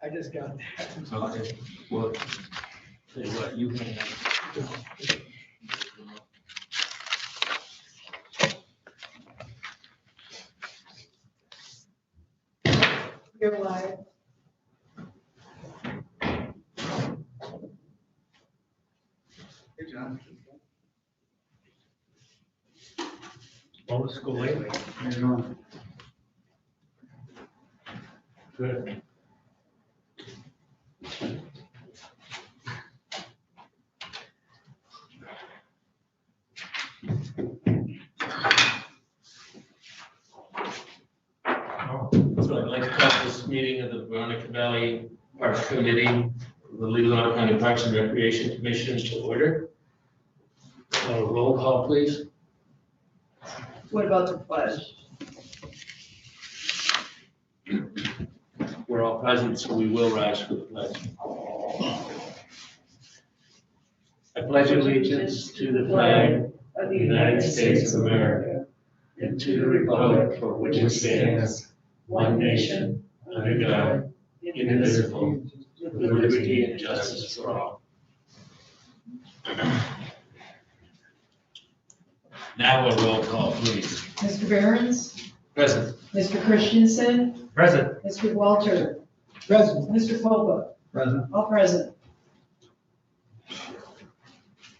I just got that. Okay, well, tell you what, you can. You're live. Hey, John. Old school lately. How you doing? Good. So I'd like to call this meeting of the Veronica Valley Parks Committee, the Leelanau County Parks and Recreation Commission to order. Roll call, please. What about the pledge? We're all present, so we will rise for the pledge. I pledge allegiance to the flag of the United States of America and to the republic for which it stands, one nation, under God, indivisible, with liberty and justice for all. Now a roll call, please. Mr. Behrens? Present. Mr. Christensen? Present. Mr. Walter? Present. Mr. Colba? Present. All present.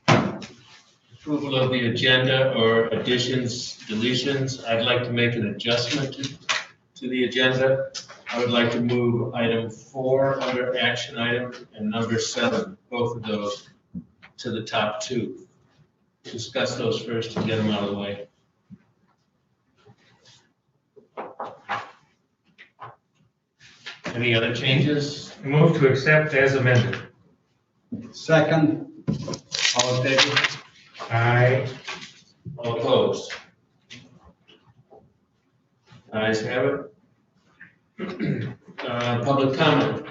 Approval of the agenda or additions, deletions. I'd like to make an adjustment to the agenda. I would like to move item 4 under action item and number 7, both of those, to the top 2. Discuss those first and get them out of the way. Any other changes? Move to accept as amended. Second. All in favor? Aye. All opposed? Ayes have it. Public comment.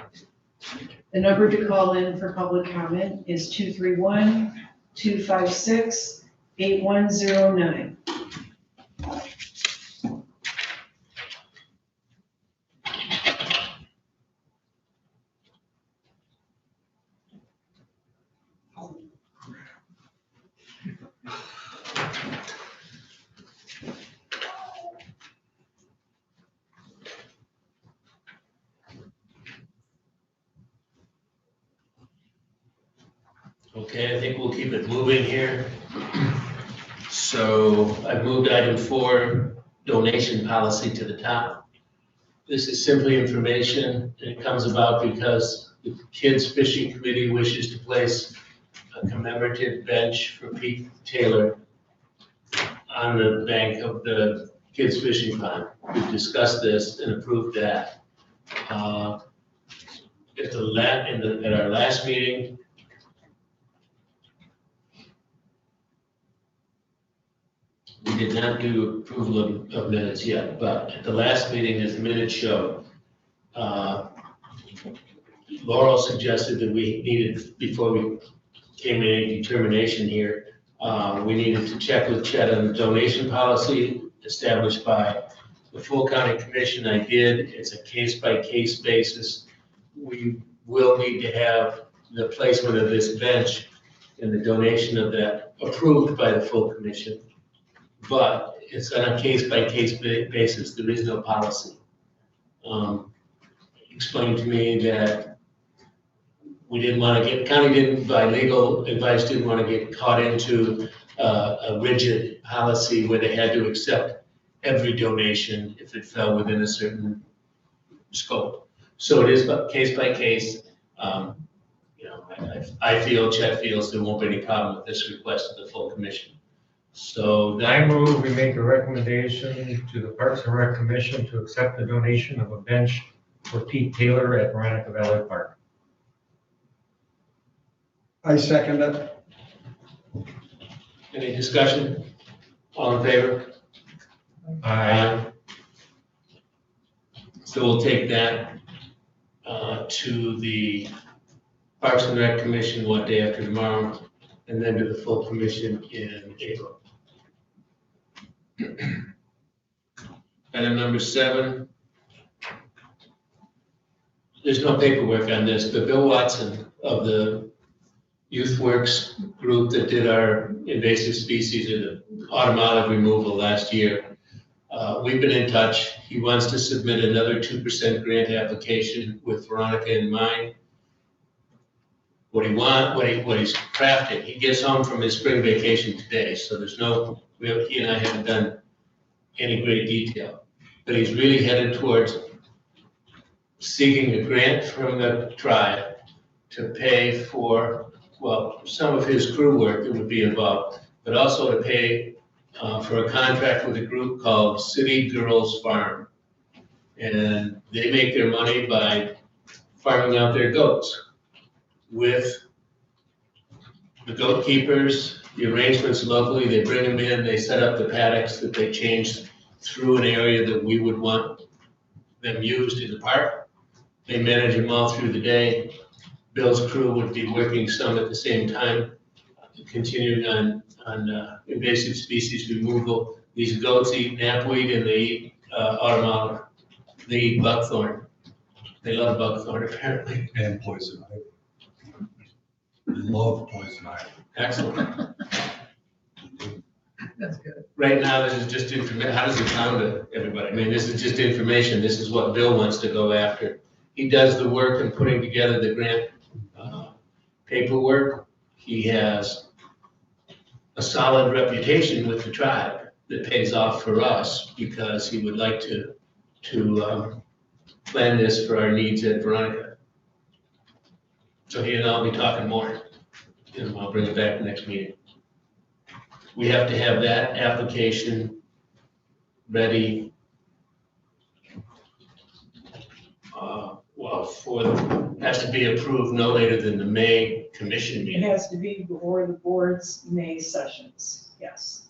The number to call in for public comment is 231-256-8109. Okay, I think we'll keep it moving here. So I moved item 4, donation policy, to the top. This is simply information. It comes about because the Kids Fishing Committee wishes to place a commemorative bench for Pete Taylor on the bank of the Kids Fishing Pond. We've discussed this and approved that. At our last meeting, we did not do approval of minutes yet, but at the last meeting, as the minutes show, Laurel suggested that we needed, before we came to any determination here, we needed to check with Chet on the donation policy established by the full county commission. I did. It's a case-by-case basis. We will need to have the placement of this bench and the donation of that approved by the full commission. But it's on a case-by-case basis. There is no policy. Explained to me that we didn't want to get, county didn't, by legal advice, didn't want to get caught into a rigid policy where they had to accept every donation if it fell within a certain scope. So it is case by case. I feel, Chet feels there won't be any problem with this request of the full commission. So I move we make a recommendation to the Parks and Rec Commission to accept the donation of a bench for Pete Taylor at Veronica Valley Park. I second it. any discussion? All in favor? Aye. So we'll take that to the Parks and Rec Commission, what, day after tomorrow, and then to the full commission in April. Item number 7 there's no paperwork on this, but Bill Watson of the Youth Works group that did our invasive species or the automatic removal last year, we've been in touch. He wants to submit another 2% grant application with Veronica in mind. What he's crafted, he gets home from his spring vacation today, so there's no, he and I haven't done any great detail. But he's really headed towards seeking a grant from the tribe to pay for, well, some of his crew work that would be involved, but also to pay for a contract with a group called City Girls Farm. And they make their money by farming out their goats with the goat keepers, the arrangements locally. They bring them in, they set up the paddocks that they change through an area that we would want them used in the park. They manage them all through the day. Bill's crew would be working some at the same time, continuing on invasive species removal. These goats eat knapweed and they eat autumn. They eat buckthorn. They love buckthorn apparently. And poison ivy. Love poison ivy. Excellent. That's good. Right now, this is just information. How does it sound to everybody? I mean, this is just information. This is what Bill wants to go after. He does the work in putting together the grant paperwork. He has a solid reputation with the tribe that pays off for us because he would like to plan this for our needs at Veronica. So he and I'll be talking more, and I'll bring it back next meeting. We have to have that application ready, has to be approved no later than the May commission It meeting. has to be before the board's May sessions, yes.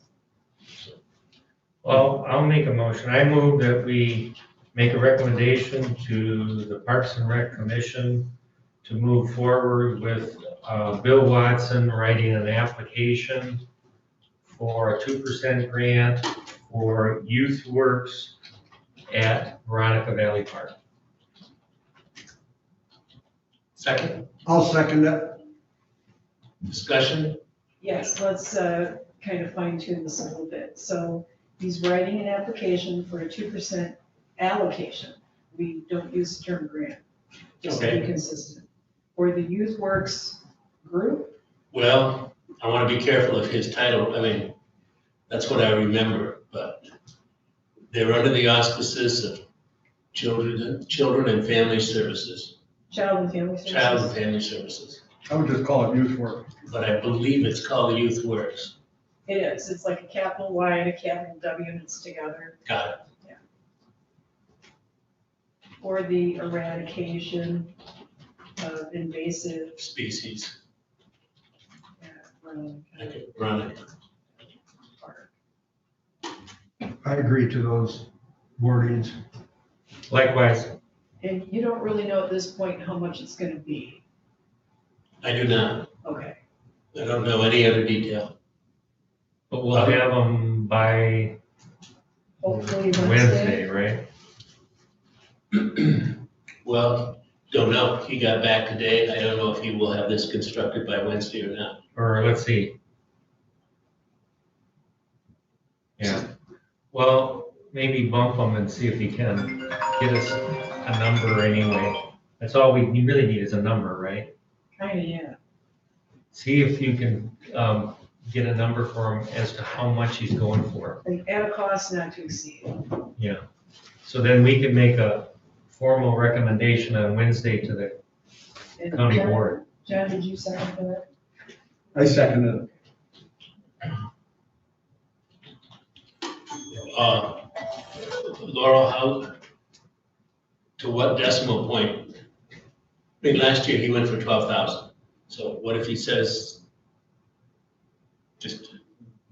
Well, I'll make a motion. I move that we make a recommendation to the Parks and Rec Commission to move forward with Bill Watson writing an application for a 2% grant for Youth Works at Veronica Valley Park. Second, I'll second it. discussion? Yes, let's kind of fine tune this a little bit. So he's writing an application for a 2% allocation. We don't use the term grant, just to be Okay. consistent. For the Youth Works group, Well, I want to be careful of his title. I mean, that's what I remember, but they're under the auspices of Children and Family Services, Child and Family Services. Child and Family Services. I would just call it youth work. But I believe it's called the Youth Works. It is, it's like a capital Y and a capital W and it's together. Got it. For the eradication of invasive Species. Veronica Veronica. Park. I agree to those wordings. Likewise, And you don't really know at this point how much it's gonna be. I do not. Okay. I don't know any other detail. but we'll have them by Hopefully Wednesday, right? Well, don't know. He got back today. I don't know if he will have this constructed by Wednesday or not. Or let's see. Yeah, well, maybe bump them and see if he can get us a number anyway. That's all we really need is a number, right? Kinda, yeah. See if you can get a number for him as to how much he's going for. And at a cost not to exceed. Yeah. So then we can make a formal recommendation on Wednesday to the And county John- board. John, did you second for that? I second it. Laurel, to what decimal point? I mean, last year he went for 12,000. So what if he says just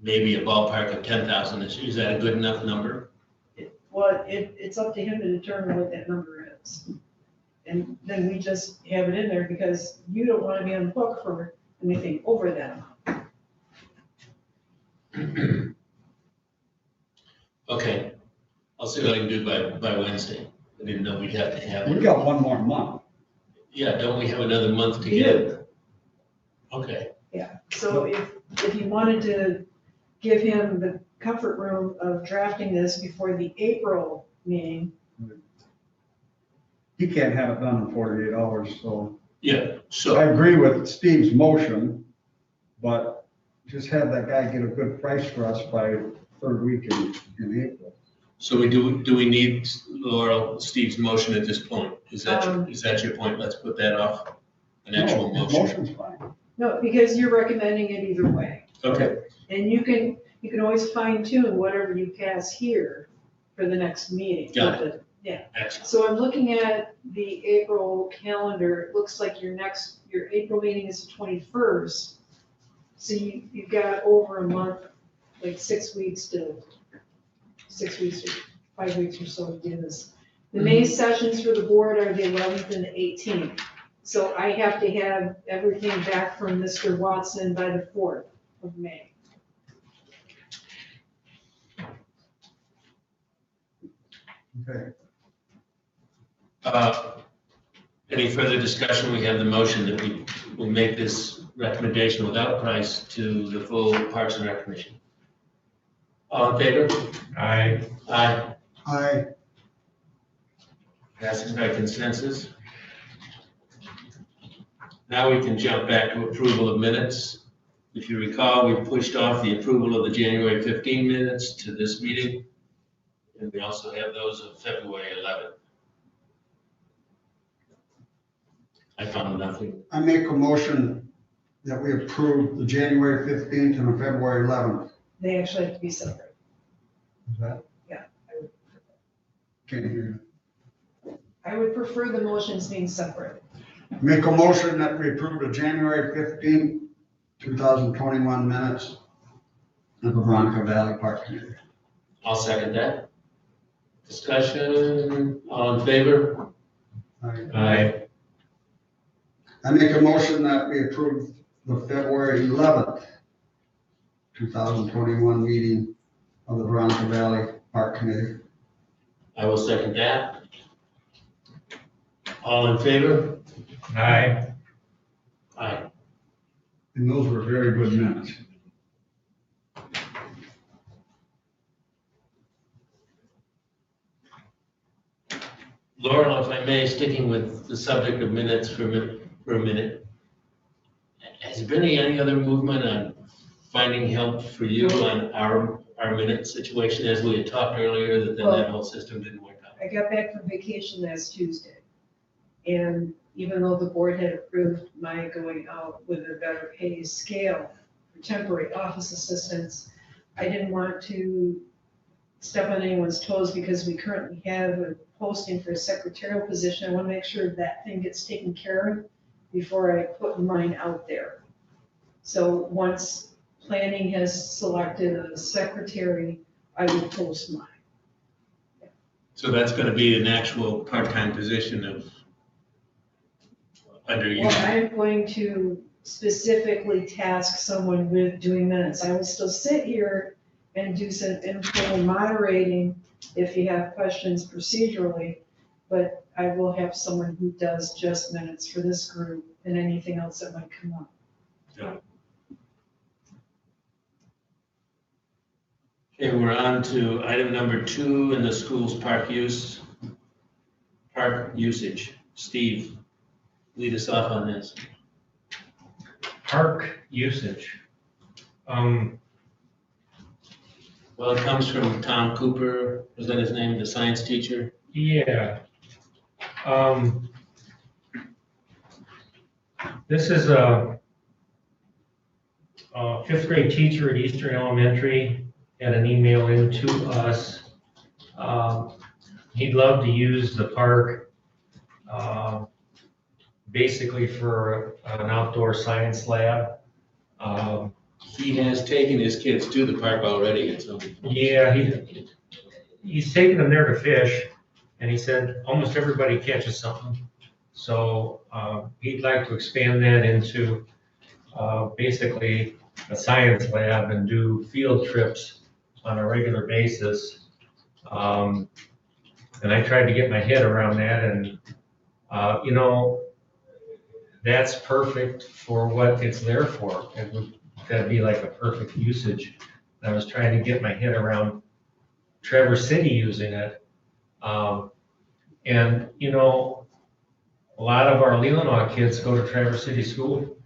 maybe a ballpark of 10,000? Is that a good enough number? Well, it's up to him to determine what that number is. And then we just have it in there because you don't want to be on the hook for anything over that amount. Okay, I'll see what I can do by Wednesday. I didn't know we'd have to have We it. got one more month. Yeah, don't we have another month to get it? Okay, Yeah, so if you wanted to give him the comfort room of drafting this before the April meeting, He can't have it done in 48 hours, so. yeah, I so, agree with Steve's motion, but just have that guy get a good price for us by third week in April. so do we need, Laurel, Steve's motion at this point? Is that your point? Let's put that off, an actual No, his motion. motion's fine. no, because you're recommending it either way. Okay, And you can always fine tune whatever you pass here for the next meeting. Got excellent. So I'm looking at the April calendar, it looks like your April meeting is the 21st. So you've got over a month, like 5 weeks or 5 weeks or so to do this. The May sessions for the board are the 11th and the 18th. So I have to have everything back from Mr. Watson by the 4th of May. Okay. Any further discussion? We have the motion that we will make this recommendation without price to the full Parks and Rec Commission. All in favor? Aye. Aye. Passes by consensus. Now we can jump back to approval of minutes. If you recall, we pushed off the approval of the January 15 minutes to this meeting. And we also have those of February 11th. I found nothing. I make a motion that we approve the January 15th and the February 11th. They actually have to be separate. Is that? Yeah. Can't hear I would prefer the motions being separate. you. Make a motion that we approve the January 15th, 2021 minutes of the Veronica Valley Park Committee. I'll second that. Discussion, all in favor? Aye. I make a motion that we approve the February 11th, 2021 meeting of the Veronica Valley Park Committee. I will second that. All in favor? Aye. Aye. And those were very good minutes. Laurel, if I may, sticking with the subject of minutes for a minute. Has there been any other movement on finding help for you on our minute situation, as we had talked earlier, that then that whole system didn't work out? I got back from vacation last Tuesday. And even though the board had approved my going out with a better pay scale for temporary office assistants, I didn't want to step on anyone's toes because we currently have a posting for a secretarial position. I want to make sure that thing gets taken care of before I put mine out there. So once planning has selected a secretary, I will post mine. So that's gonna be an actual part-time position of, under you? Well, I'm going to specifically task someone with doing minutes. I will still sit here and do some informal moderating if you have questions procedurally, but I will have someone who does just minutes for this group and anything else that might come up. Okay, we're on to item number 2 in the school's park usage. Steve, lead us off on this. Park usage. Well, it comes from Tom Cooper, was that his name, the science teacher? Yeah. This is a 5th grade teacher at Eastern Elementary had an email in to us. He'd love to use the park basically for an outdoor science lab. He has taken his kids to the park already at some point. Yeah, he's taken them there to fish, and he said almost everybody catches something. So he'd like to expand that into basically a science lab and do field trips on a regular basis. And I tried to get my head around that, and that's perfect for what it's there for. That'd be like a perfect usage. I was trying to get my head around Traverse City using it. And, you know, a lot of our Leelanau kids go to Traverse City School.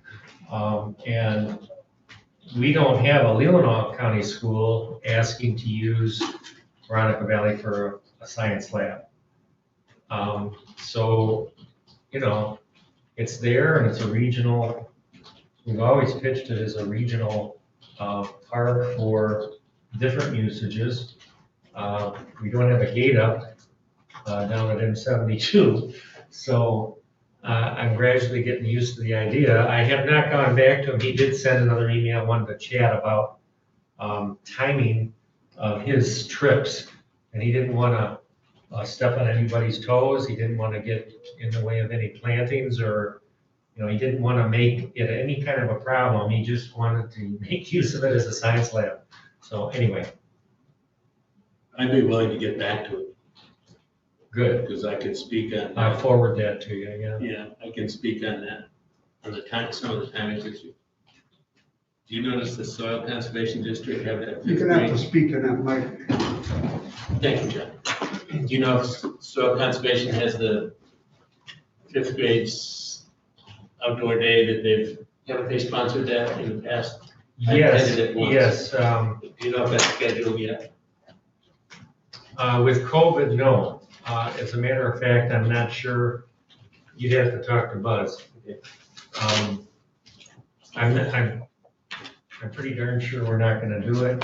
And we don't have a Leelanau County school asking to use Veronica Valley for a science lab. So, you know, it's there and it's a regional, we've always pitched it as a regional park for different usages. We don't have a gate up down at M72, so I'm gradually getting used to the idea. I have not gone back to him. He did send another email, wanted to chat about timing of his trips, and he didn't want to step on anybody's toes. He didn't want to get in the way of any plantings, or, you know, he didn't want to make it any kind of a problem. He just wanted to make use of it as a science lab. So anyway, I'd be willing to get back to it, good. because I could speak on I'll that. forward that to you, yeah. Yeah, I can speak on that, on the time, some of the timing issue. Do you notice the Soil Conservation District have that? You're gonna have to speak in that mic. Thank you, John. Do you know if Soil Conservation has the fifth grade's outdoor day that haven't they sponsored that in the past? I attended it once. Yes. Do you know if that's scheduled yet? With COVID, no. As a matter of fact, I'm not sure. You'd have to talk to Buzz. I'm pretty darn sure we're not gonna do it.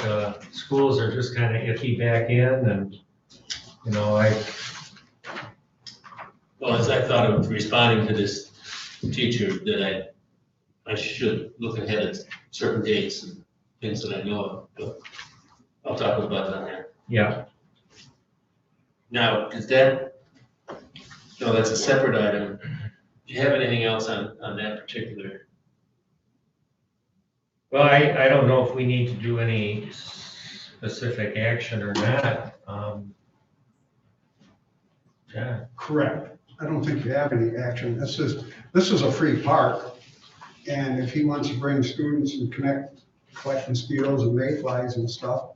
Schools are just kind of iffy back in, and, you know, Well, as I thought of responding to this teacher, that I should look ahead at certain dates and things that I know of, but I'll talk about that there. yeah. Now, no, that's a separate item. Do you have anything else on that particular? Well, I don't know if we need to do any specific action or not. Yeah, Correct. I don't think you have any action. This is a free park. And if he wants to bring students and collect mosquitoes and mayflies and stuff,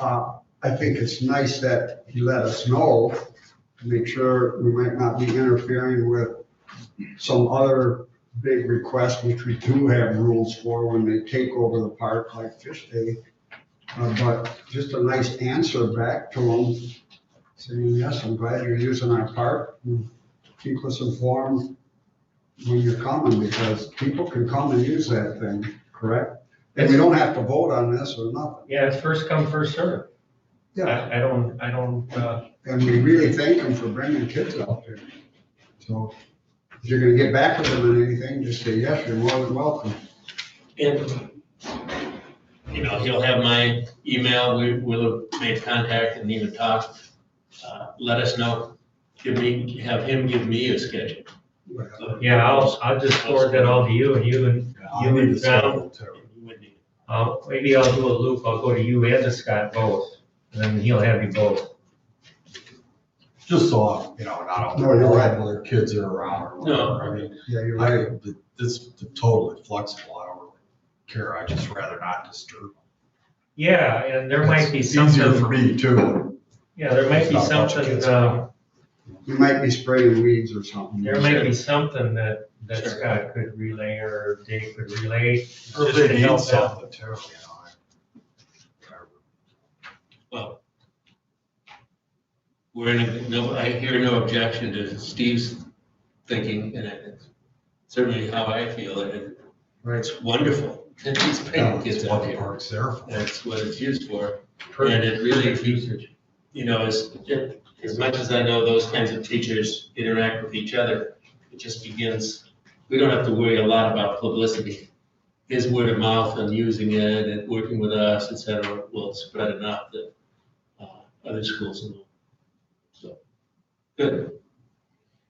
I think it's nice that he let us know to make sure we might not be interfering with some other big requests, which we do have rules for when they take over the park, like Fish Day. But just a nice answer back to him, saying, yes, I'm glad you're using our park. And keep us informed when you're coming, because people can come and use that thing, correct? And we don't have to vote on this or nothing. yeah, it's first come, first served. Yeah, I don't, and we really thank them for bringing kids out there. So if you're gonna get back with them on anything, just say, yes, you're more than welcome. And, you know, he'll have my email, we'll have made contact and even talked. Let us know, have him give me a schedule. yeah, I'll just forward that all to you, and you and John. Maybe I'll do a loop. I'll go to you and to Scott both, and then he'll have you both. Just so, you know, not No, all you're the right. regular kids are around or No. whatever. I mean, Yeah, you're right. this is totally flexible. I don't really care. I just rather not disturb. Yeah, and there might be It's something. easier for me too. Yeah, there might be It's not much something, kids. You might be spraying weeds or something. there might be something that Sure. Scott could relay or Dave could relay. Or just if they to need help out. something too, you know. Well, I hear no objection to Steve's thinking, and it's certainly how I feel, and it's wonderful that he's bringing That's kids what out the here. park's there for. That's what it's used for. Perfect. And it really, Usage. you know, as much as I know those kinds of teachers interact with each other, it just begins, we don't have to worry a lot about publicity. His word of mouth and using it and working with us, et cetera, will spread enough that other schools will know. So, good.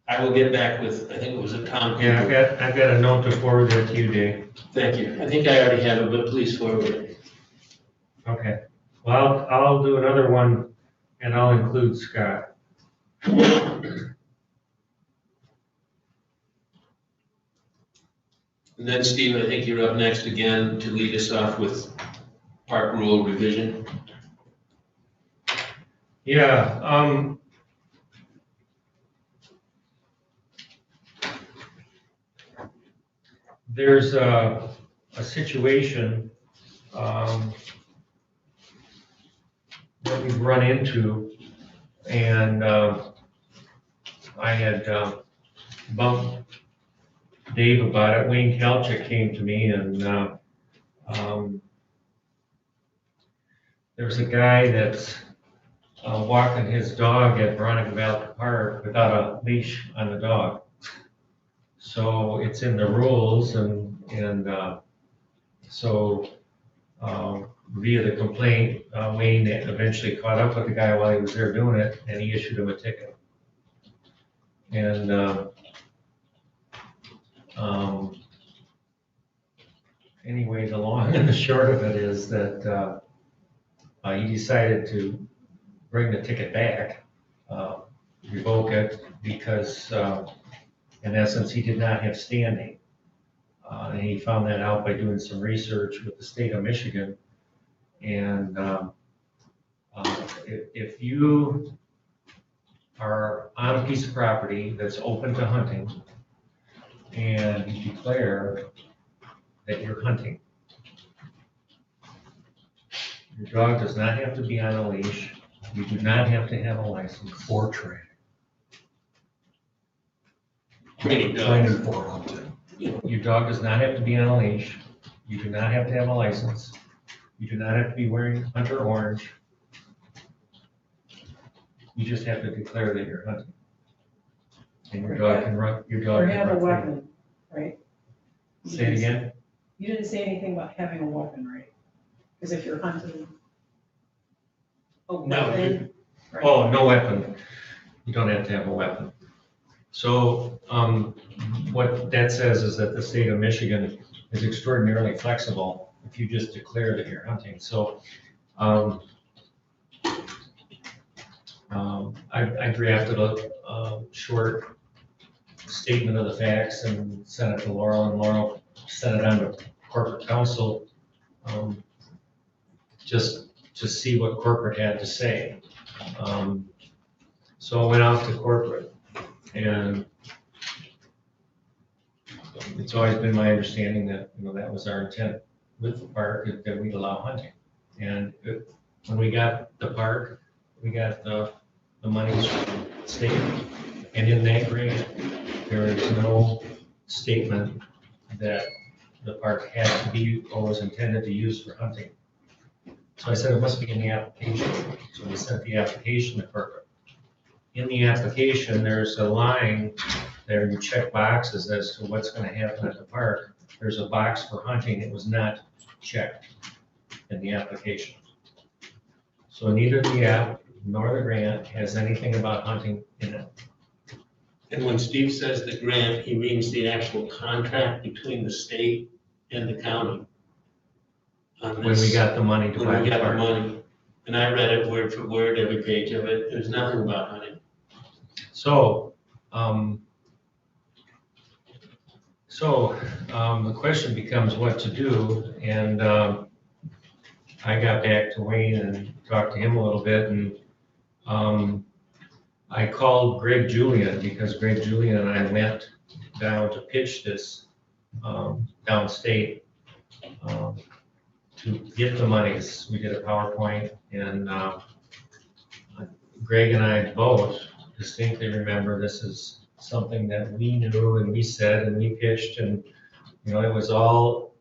I will get back with, I think it was a Tom. Yeah, I've got a note to forward that to you, Dave. Thank you. I think I already have it, but please forward it. Okay. Well, I'll do another one, and I'll include Scott. And then Steve, I think you're up next again to lead us off with park rule revision. Yeah, there's a situation, that we've run into, and, I had, bumped Dave about it. Wayne Kalchik came to me and, there's a guy that's walking his dog at Veronica Valley Park without a leash on the dog. So it's in the rules and so via the complaint, Wayne eventually caught up with the guy while he was there doing it and he issued him a ticket. And anyway, the long and the short of it is that he decided to bring the ticket back, revoke it, because in essence, he did not have standing. And he found that out by doing some research with the state of Michigan. And if you are on a piece of property that's open to hunting and you declare that you're hunting, your dog does not have to be on a leash. You do not have to have a license. Or training. Training dogs. Training for hunting. Your dog does not have to be on a leash. You do not have to have a license. You do not have to be wearing hunter orange. You just have to declare that you're hunting. And your dog can run, your dog Or can have a run free. weapon, right? Say it again? You didn't say anything about having a weapon, right? Because if you're hunting a No, weapon, right? Oh, no weapon. You don't have to have a weapon. So, what that says is that the state of Michigan is extraordinarily flexible if you just declare that you're hunting. So, I drafted a short statement of the facts and sent it to Laurel, and Laurel sent it on to corporate counsel, just to see what corporate had to say. So I went out to corporate, and it's always been my understanding that, that was our intent with the park, that we'd allow hunting. And when we got the park, we got the monies from the state. And in that grant, there is no statement that the park had to be or was intended to use for hunting. So I said it must be in the application. So we sent the application to corporate. In the application, there's a line there, you check boxes as to what's going to happen at the park. There's a box for hunting. It was not checked in the application. So neither the app nor the grant has anything about hunting in it. And when Steve says the grant, he means the actual contract between the state and the county. On When we got the money to buy When we the got the park. money. And I read it word for word, every page of it. There's nothing about hunting. So, the question becomes what to do, and I got back to Wayne and talked to him a little bit, and I called Greg Julian, because Greg Julian and I went down to pitch this downstate to get the monies. We did a PowerPoint, and Greg and I both distinctly remember this is something that we knew and we said and we pitched, and it was all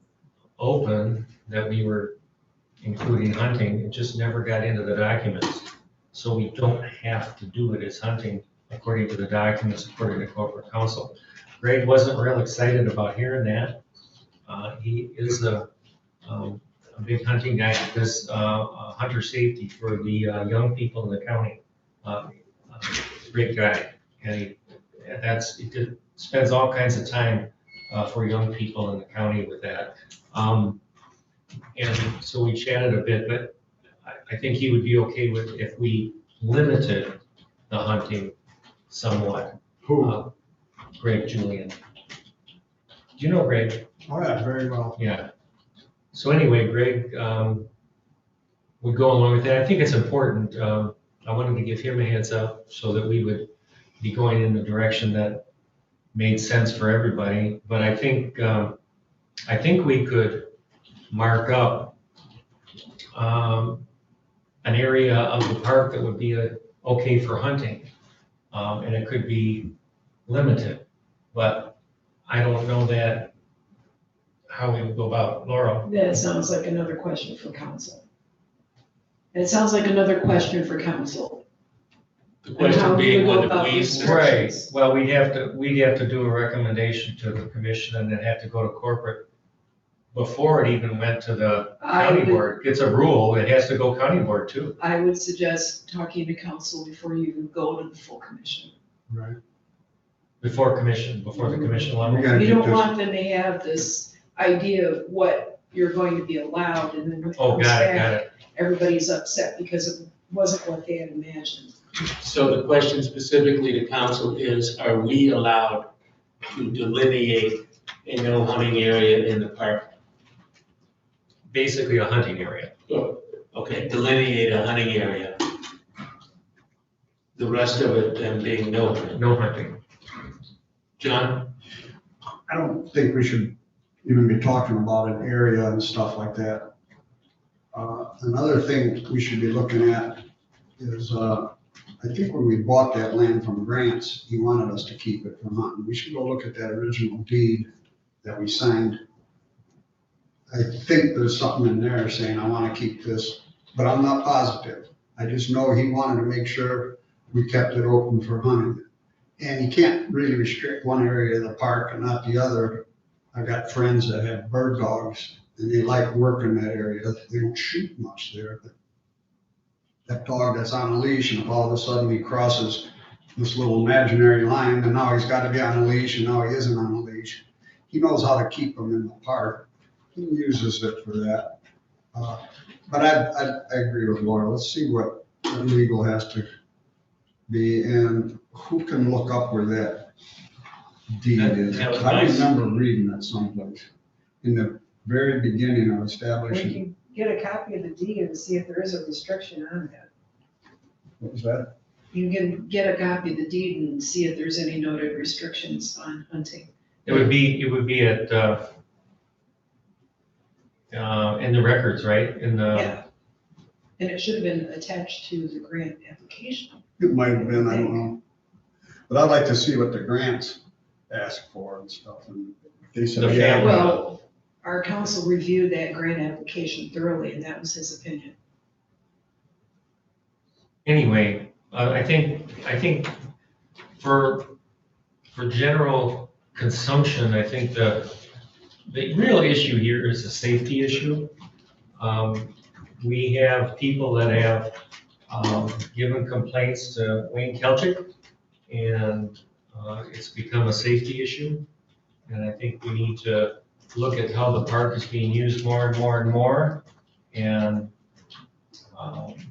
open that we were including hunting. It just never got into the documents. So we don't have to do it as hunting according to the documents, according to corporate counsel. Greg wasn't real excited about hearing that. He is a big hunting guy, does hunter safety for the young people in the county. Great guy, and he spends all kinds of time for young people in the county with that. And so we chatted a bit, but I think he would be okay with if we limited the hunting somewhat. Who? Greg Julian. Do you know Greg? Oh, yeah, very well. Yeah. So anyway, Greg, would go along with that. I think it's important. I wanted to give him a heads up so that we would be going in the direction that made sense for everybody. But I think we could mark up an area of the park that would be okay for hunting. And it could be limited, but I don't know that, how we would go about it. Laurel? That sounds like another question for council. It sounds like another question for council. The question being whether we, Right, well, we'd have to do a recommendation to the commission and then have to go to corporate before it even went to the county board. It's a rule, it has to go county board too. I would suggest talking to council before you go to the full commission. Right. Before the commission level. We gotta You get don't this- want them to have this idea of what you're going to be allowed, and then when it Oh, comes got back, it. everybody's upset because it wasn't what they had imagined. so the question specifically to council is, are we allowed to delineate a no hunting area in the park? Basically a hunting area. Okay, delineate a hunting area. The rest of it then being no hunting. No hunting. John? I don't think we should even be talking about an area and stuff like that. Another thing we should be looking at is, I think when we bought that land from Grants, he wanted us to keep it from hunting. We should go look at that original deed that we signed. I think there's something in there saying, I want to keep this, but I'm not positive. I just know he wanted to make sure we kept it open for hunting. And you can't really restrict one area of the park and not the other. I got friends that have bird dogs and they like working that area. They don't shoot much there, but that dog that's on a leash and if all of a sudden he crosses this little imaginary line and now he's got to be on a leash and now he isn't on a leash. He knows how to keep them in the park. He uses it for that. But I agree with Laura. Let's see what legal has to be and who can look up where that deed is. That was I nice. remember reading that someplace in the very beginning of We establishing. can get a copy of the deed and see if there is a restriction on that. What was that? You can get a copy of the deed and see if there's any noted restrictions on hunting. It would be at, in the records, right? In the, Yeah. And it should have been attached to the grant application. It might have been, I don't know. But I'd like to see what the grants ask for and stuff. And they The said, yeah, family. Well, our council reviewed that grant application thoroughly, and that was his opinion. anyway, I think for general consumption, I think the real issue here is a safety issue. We have people that have given complaints to Wayne Kelchick, and it's become a safety issue. And I think we need to look at how the park is being used more and more and more, and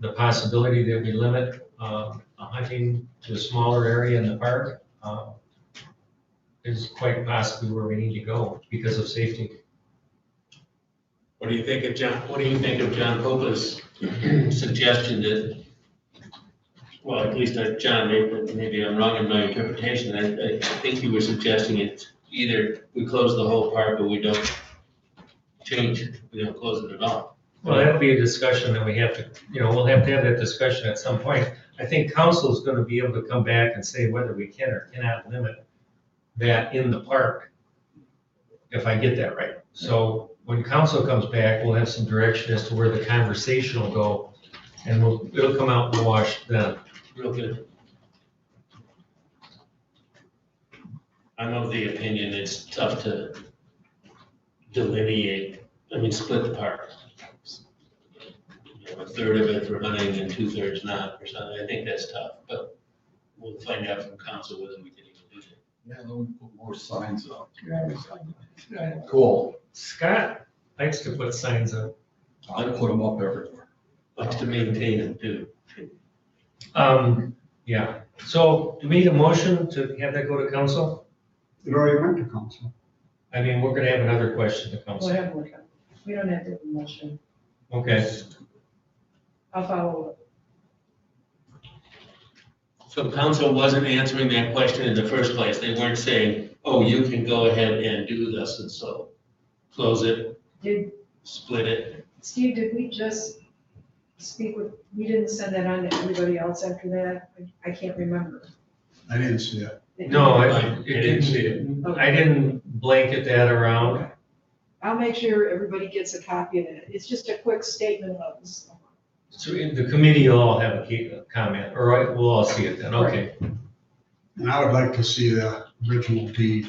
the possibility that we limit hunting to a smaller area in the park is quite possibly where we need to go because of safety. What do you think of John Popa's suggestion that, well, at least John, maybe I'm wrong in my interpretation, I think you were suggesting it, either we close the whole park or we don't change it, we don't close it at all. Well, that'll be a discussion that we have to, we'll have to have that discussion at some point. I think council is going to be able to come back and say whether we can or cannot limit that in the park, if I get that right. So when council comes back, we'll have some direction as to where the conversation will go, and it'll come out in the wash then. Real good. I'm of the opinion it's tough to delineate, split the park. A third of it for hunting and 2/3 not, or something, I think that's tough, but we'll find out from council whether we can even do that. Yeah, then we put more signs up. Right. Cool. Scott likes to put signs up. I put them up everywhere. Likes to maintain them too. Yeah, so do we need a motion to have that go to council? it already went to council. I mean, we're gonna have another question to We'll council. have one. We don't have to have a motion. Okay, I'll follow up. So council wasn't answering that question in the first place. They weren't saying, oh, you can go ahead and do this, and so close it, Did, split it. Steve, did we just speak with, we didn't send that on to everybody else after that? I can't remember. I didn't see it. no, I didn't see it. I didn't blanket that around. I'll make sure everybody gets a copy of it. It's just a quick statement of this. So the committee will all have a comment, or we'll all see it then, okay. And I would like to see the original deed.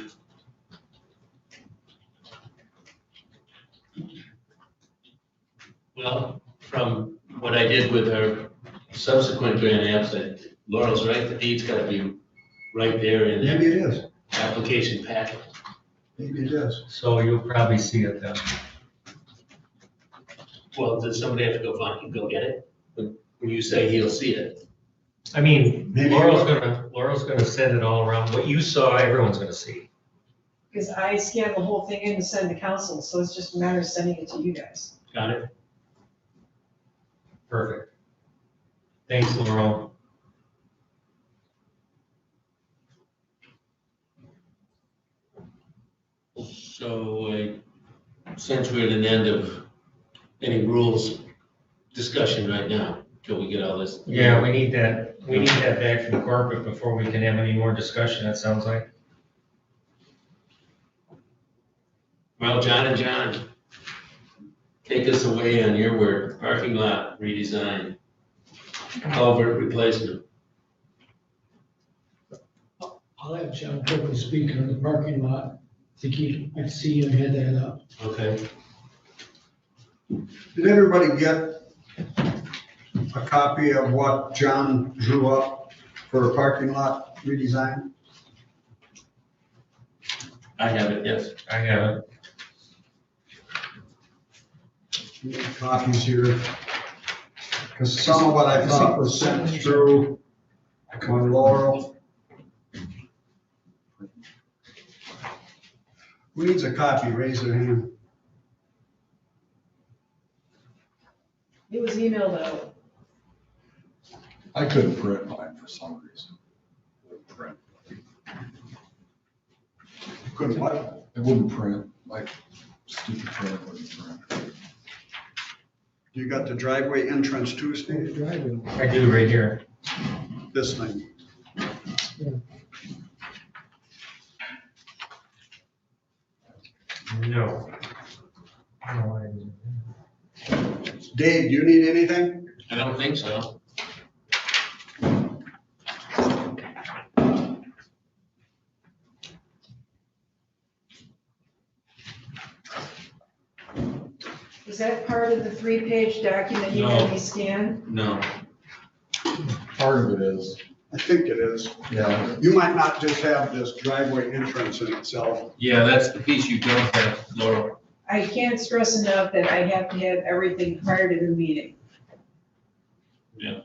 Well, from what I did with our subsequent grant apps, Laurel's right, the deed's gotta be right there in Maybe the it is. application packet. Maybe it is. So you'll probably see it then. Well, does somebody have to go get it? When you say he'll see it? I mean, Maybe- Laurel's gonna send it all around. What you saw, everyone's gonna see. Because I scanned the whole thing in and sent it to council, so it's just a matter of sending it to you guys. Got it? Perfect. Thanks, Laurel. So, since we're at an end of any rules discussion right now, till we get all this. Yeah, we need that back from corporate before we can have any more discussion, it sounds like. Well, John and John, take us away on your word, parking lot redesign, culvert replacement. I'll have John quickly speak on the parking lot. I think I see him head that up. Okay. Did everybody get a copy of what John drew up for a parking lot redesign? I have it, yes. I have it. Copies here. Because some of what I thought was sent through on Laurel. Who needs a copy? Raise their hand. It was emailed out. I couldn't print mine for some reason. It wouldn't print. Couldn't what? It wouldn't print, like stupid print wouldn't print. You got the driveway entrance too, Steve? Driveway. I do right here. This thing. No. No, I didn't. Dave, do you need anything? I don't think so. Is that part of the 3-page document you had me scan? No. Part of it is, I think it is. yeah, You might not just have this driveway entrance in itself. Yeah, that's the piece you don't have, Laurel. I can't stress enough that I have to have everything prior to the meeting. Yeah.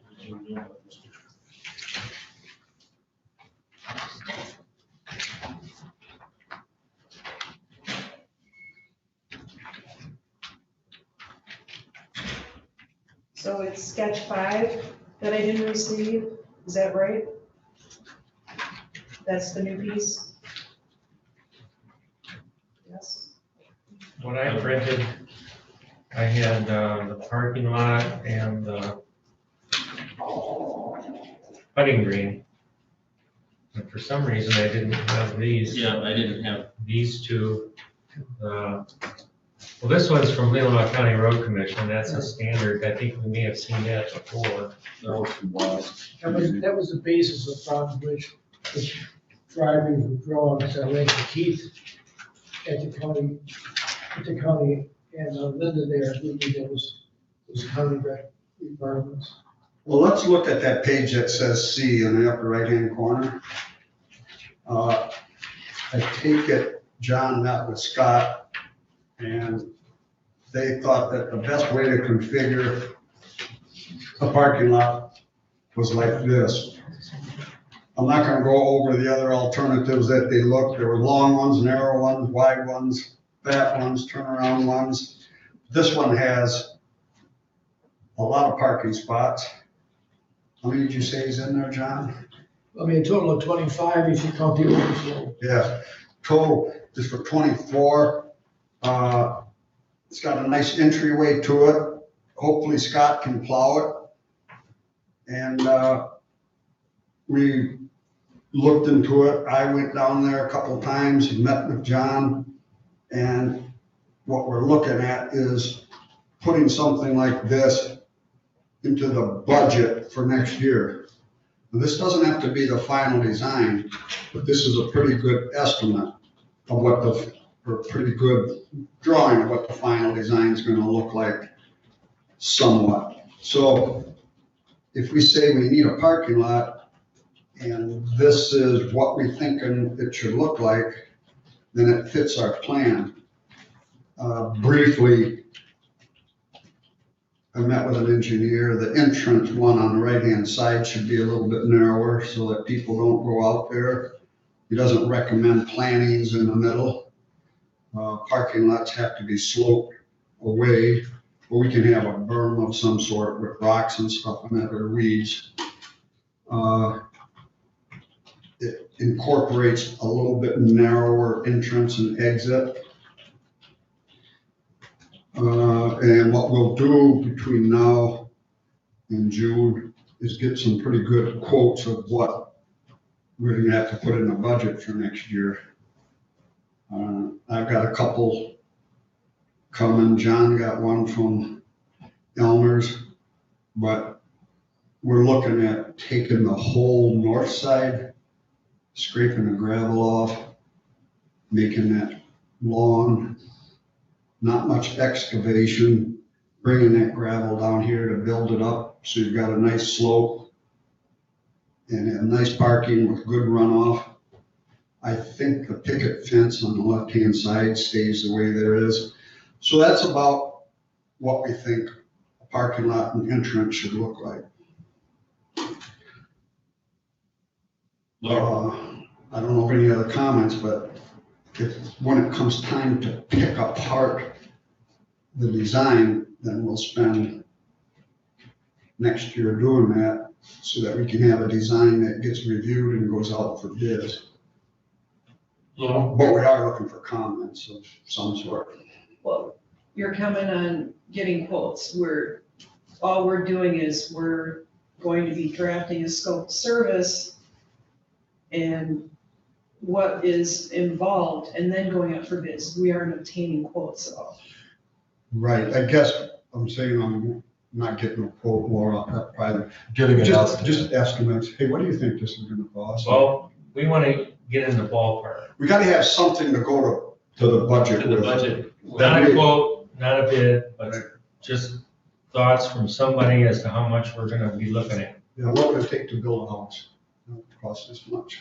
So it's sketch 5 that I didn't receive, is that right? That's the new piece? Yes. What I printed, I had the parking lot and the putting green. And for some reason, I didn't have these. Yeah, I didn't have, These two. Well, this one's from Leelanau County Road Commission. That's a standard. I think we may have seen that before. that was from last. That was the basis upon which the driveways were drawn, so I went to Keith at the county and Linda there, who did those county requirements. Well, let's look at that page that says C in the upper right-hand corner. I take it John met with Scott, and they thought that the best way to configure a parking lot was like this. I'm not gonna go over the other alternatives that they looked. There were long ones, narrow ones, wide ones, fat ones, turnaround ones. This one has a lot of parking spots. How many did you say is in there, John? I mean, a total of 25 if you count the overflow. Yeah, total is for 24. It's got a nice entryway to it. Hopefully Scott can plow it. And we looked into it. I went down there a couple of times, met with John. And what we're looking at is putting something like this into the budget for next year. Now, this doesn't have to be the final design, but this is a pretty good estimate of what or pretty good drawing of what the final design is gonna look like somewhat. So if we say we need a parking lot and this is what we're thinking it should look like, then it fits our plan. Briefly, I met with an engineer. The entrance one on the right-hand side should be a little bit narrower so that people don't go out there. He doesn't recommend plantings in the middle. Parking lots have to be sloped away, or we can have a berm of some sort with rocks and stuff in it or weeds. It incorporates a little bit narrower entrance and exit. And what we'll do between now and June is get some pretty good quotes of what we're gonna have to put in the budget for next year. I've got a couple coming. John got one from Elmer's, but we're looking at taking the whole north side, scraping the gravel off, making that lawn, not much excavation, bringing that gravel down here to build it up so you've got a nice slope and have nice parking with good runoff. I think the picket fence on the left-hand side stays the way there is. So that's about what we think a parking lot and entrance should look like. I don't know if any other comments, but when it comes time to pick apart the design, then we'll spend next year doing that so that we can have a design that gets reviewed and goes out for bids. But we are looking for comments of some sort. Well, your comment on getting quotes, all we're doing is we're going to be drafting a scope of service and what is involved and then going out for bids. We aren't obtaining quotes at all. Right, I guess I'm saying I'm not getting a quote more on that private. Giving it out. Just estimates. Hey, what do you think this is gonna cost? Well, we want to get in the ballpark. We gotta have something to go to the budget To the with. budget. Not a quote, not a bid, but just thoughts from somebody as to how much we're gonna be looking at. Yeah, what would it take to build a house? It don't cost this much.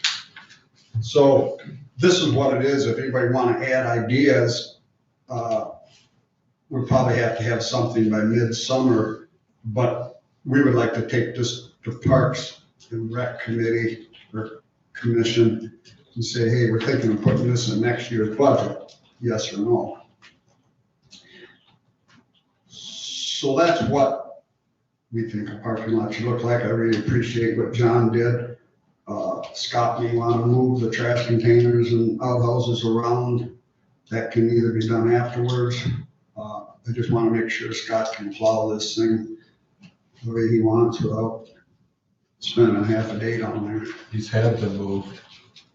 So this is what it is. If anybody want to add ideas, we'll probably have to have something by midsummer, but we would like to take this to Parks and Rec Committee or Commission and say, hey, we're thinking of putting this in next year's budget, yes or no? So that's what we think a parking lot should look like. I really appreciate what John did. Scott may want to move the trash containers and outhouses around. That can either be done afterwards. I just want to make sure Scott can plow this thing the way he wants without spending half a day down there. These have been moved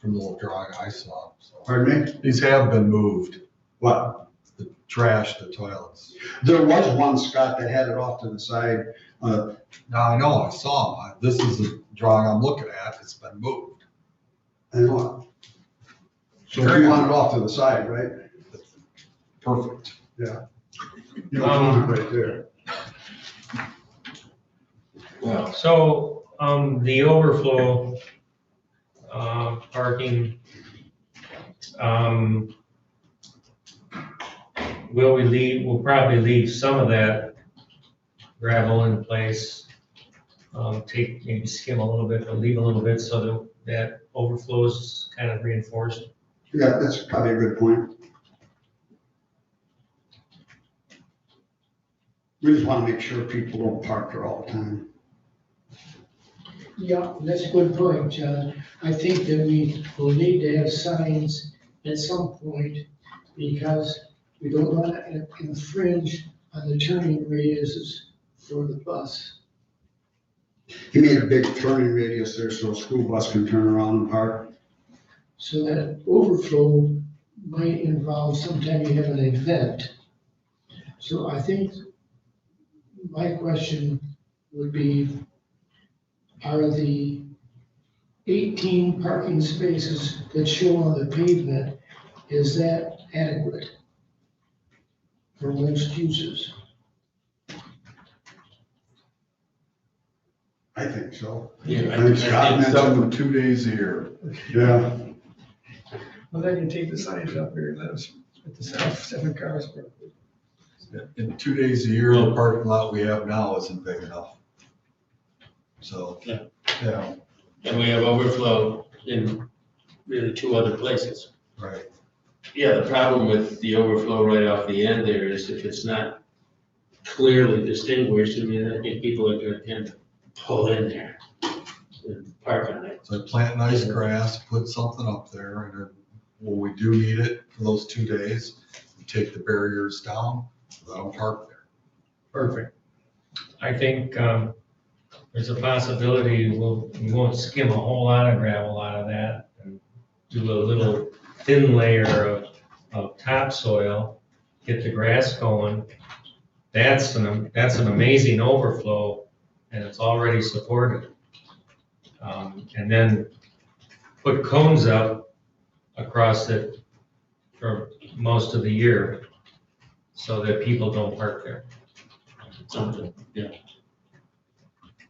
from the drawing I saw. So. Pardon me? These have been moved. What? The trash, the toilets. There was one, Scott, that had it off to the side. Now I know, I saw them. This is the drawing I'm looking at. It's been moved. I know. So we want it off to the side, right? Perfect. Yeah. You know, want it right there. Well, So, the overflow, parking, we'll probably leave some of that gravel in place. Maybe skim a little bit, but leave a little bit so that that overflow is kind of reinforced. Yeah, that's probably a good point. We just want to make sure people don't park there all the time. Yeah, that's a good point, John. I think that we will need to have signs at some point because we don't want to infringe on the turning radiuses for the bus. He made a big turning radius there so a school bus can turn around and park. So that overflow might involve sometime you have an event. So I think my question would be, are the 18 parking spaces that show on the pavement, is that adequate for most users? I think so. Yeah, I think Scott mentioned, Except for 2 days a year. yeah, Well, then you take the signs up here, let us, at the seven cars per. In 2 days a year, the parking lot we have now isn't big enough. So, Yeah. yeah, And we have overflow in really 2 other places. right. Yeah, the problem with the overflow right off the end there is if it's not clearly distinguished, I mean, I think people are gonna tend to pull in there and park on it. So plant nice grass, put something up there, and then when we do need it for those 2 days, we take the barriers down, let them park there. Perfect. I think there's a possibility we won't skim a whole lot of gravel out of that and do a little thin layer of topsoil, get the grass going. That's an amazing overflow, and it's already supported. And then put cones up across it for most of the year so that people don't park there. Something, yeah.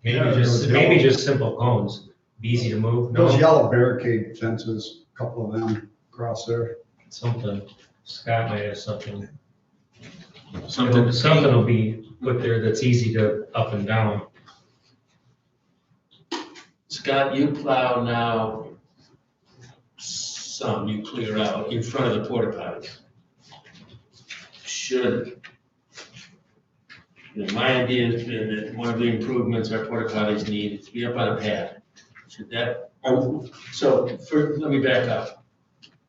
Maybe just simple cones, be easy to move. those No, yellow barricade fences, a couple of them across there. something. Scott might have something. Something. Something will be put there that's easy to up and down. Scott, you plow now, some you clear out in front of the porta potties. Should, my idea has been that one of the improvements our porta potties need is to be up on a pad. Should that, let me back up.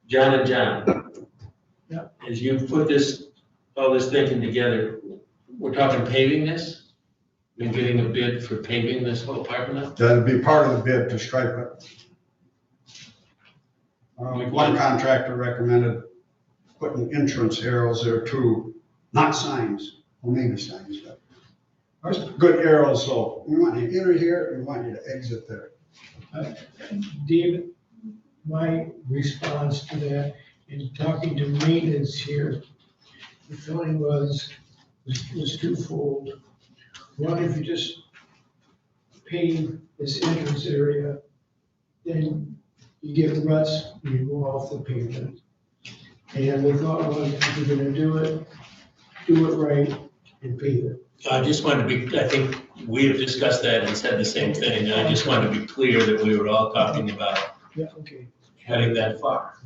John and John. Yeah. As you put all this thinking together, we're talking paving this? We're getting a bid for paving this whole parking lot? That'd be part of the bid to stripe it. One contractor recommended putting entrance arrows there too, not signs, well, maybe signs, but there's good arrows, so we want you to enter here, we want you to exit there. David, my response to that, in talking to maintenance here, the feeling was twofold. One, if you just pave this entrance area, then you get ruts, you go off the pavement. And the thought was, if you're gonna do it right and pave it. I just wanted to be, I think we have discussed that and said the same thing. I just wanted to be clear that we were all talking about Yeah, okay. heading that far.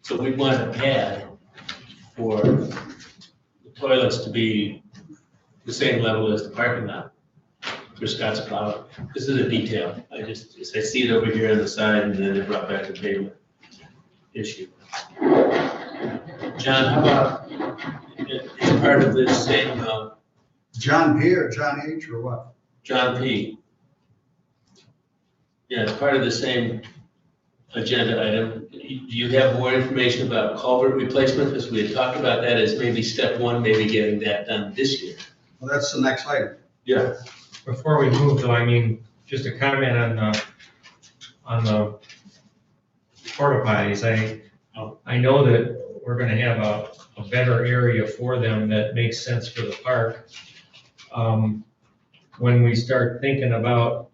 So we want a pad for the toilets to be the same level as the parking lot for Scott's Plow. This is a detail. I see it over here on the side and then it brought back the pavement issue. John, how about, as part of this same, John P. or John H. or what? John P. Yeah, it's part of the same agenda item. Do you have more information about culvert replacement? Because we had talked about that as maybe step one, maybe getting that done this year. Well, that's the next item. Yeah. Before we move though, I mean, just a comment on the porta potties. I know that we're gonna have a better area for them that makes sense for the park. When we start thinking about,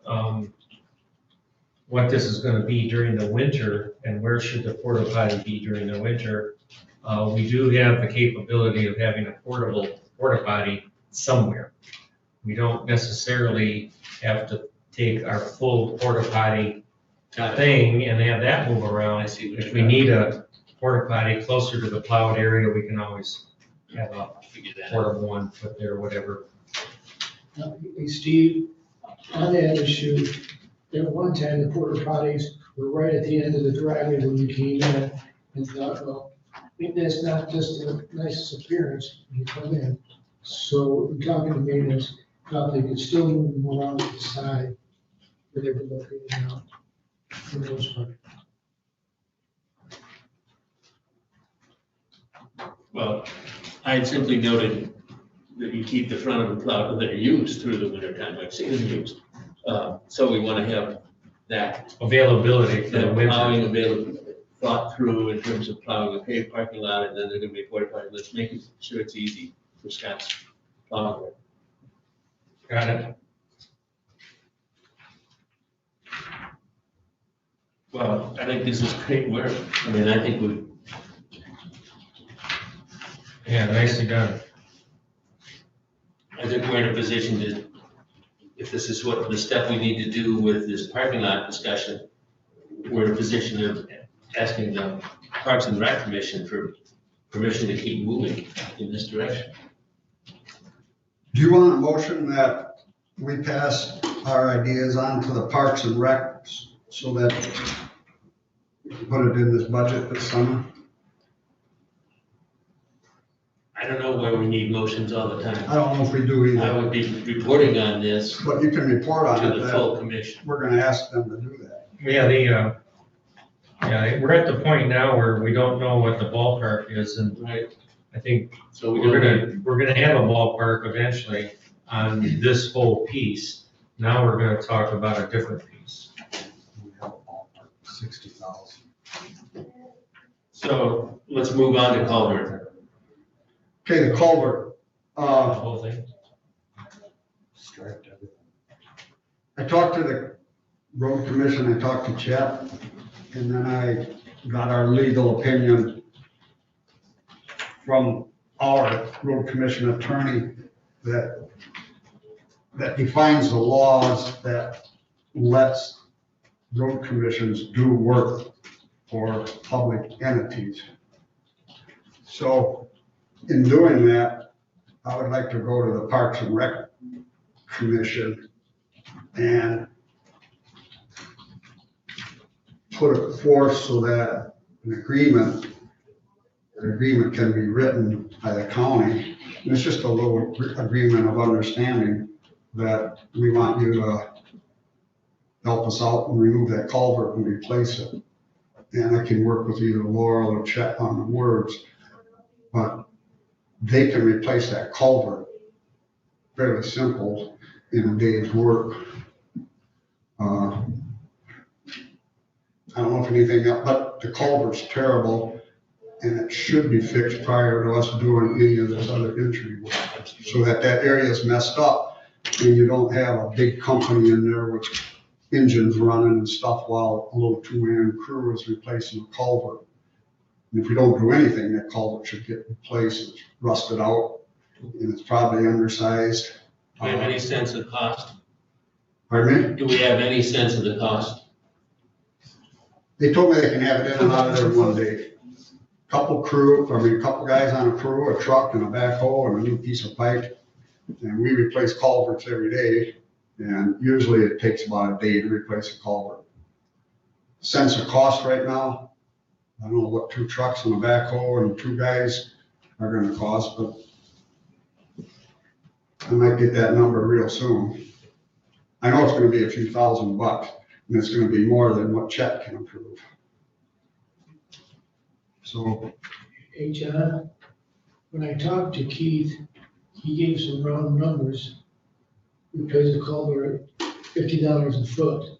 what this is gonna be during the winter and where should the porta potty be during the winter, we do have the capability of having a portable porta potty somewhere. We don't necessarily have to take our full porta potty Got it. thing and have that move around. I see what If you're we doing. need a porta potty closer to the plowed area, we can always have a Figure that out. portable one put there, whatever. Hey, Steve, on that issue, at one time, the porta potties were right at the end of the driveway when you came in. And thought, well, maybe that's not just the nicest appearance when you come in. So talking to maintenance, thought they could still move them around to the side where they were located now, for the most part. Well, I had simply noted that you keep the front of the plow that are used through the winter time, like season used. So we want to have that, Availability for the that winter. plowing available, thought through in terms of plowing a paved parking lot, and then they're gonna be porta potty. Let's make it sure it's easy for Scott's plowing. Got it? Well, I think this is great work. I mean, I think we, Yeah, nicely done. I think we're in a position to, if this is what the step we need to do with this parking lot discussion, we're in a position of asking the Parks and Rec Commission for permission to keep moving in this direction. Do you want a motion that we pass our ideas on to the Parks and Recs so that we can put it in this budget this summer? I don't know where we need motions all the I time. don't know if we do I either, would be reporting on this but you can report on to it the that full commission. we're gonna ask them to do that. Yeah, we're at the point now where we don't know what the ballpark is, and Right. I think So we're gonna have a ballpark eventually on this whole piece. Now we're gonna talk about a different piece. We have a ballpark, 60,000. So let's move on to Culvert. Okay, the culvert, The whole thing. Striped everything. I talked to the road commission, I talked to Chet, and then I got our legal opinion from our road commission attorney that defines the laws that lets road commissions do work for public entities. So in doing that, I would like to go to the Parks and Rec Commission and put it forth so that an agreement can be written by the county. And it's just a little agreement of understanding that we want you to help us out and remove that culvert and replace it. And I can work with either Laurel or Chet on the words, but they can replace that culvert fairly simple in a day's work. I don't know if anything else, but the culvert's terrible and it should be fixed prior to us doing any of this other entry work. So that area is messed up and you don't have a big company in there with engines running and stuff while a little two-man crew is replacing a culvert. And if we don't do anything, that culvert should get replaced. It's rusted out and it's probably undersized. Do we have any sense of cost? Pardon me? Do we have any sense of the cost? They told me they can have it in and out of there in one day. Couple guys on a crew, a truck and a backhoe and a new piece of pipe. And we replace culverts every day. And usually it takes about a day to replace a culvert. Sense of cost right now, I don't know what 2 trucks and a backhoe and 2 guys are gonna cost, but I might get that number real soon. I know it's gonna be a few $1,000, and it's gonna be more than what Chet can approve. So, Hey, John, when I talked to Keith, he gave some round numbers. We paid the culvert $50 a foot.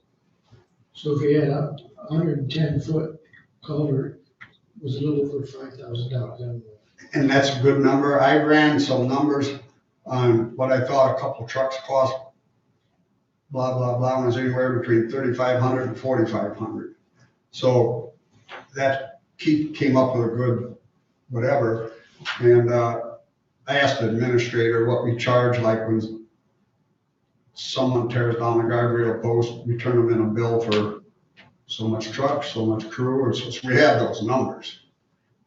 So if we had a 110-foot culvert, it was a little over $5,000. and that's a good number. I ran some numbers on what I thought a couple trucks cost. Blah, blah, blah, was anywhere between 3,500 and 4,500. So that Keith came up with a good whatever. And I asked the administrator what we charge, like when someone tears down a guardrail post, we turn them in a bill for so much truck, so much crew, or so we have those numbers.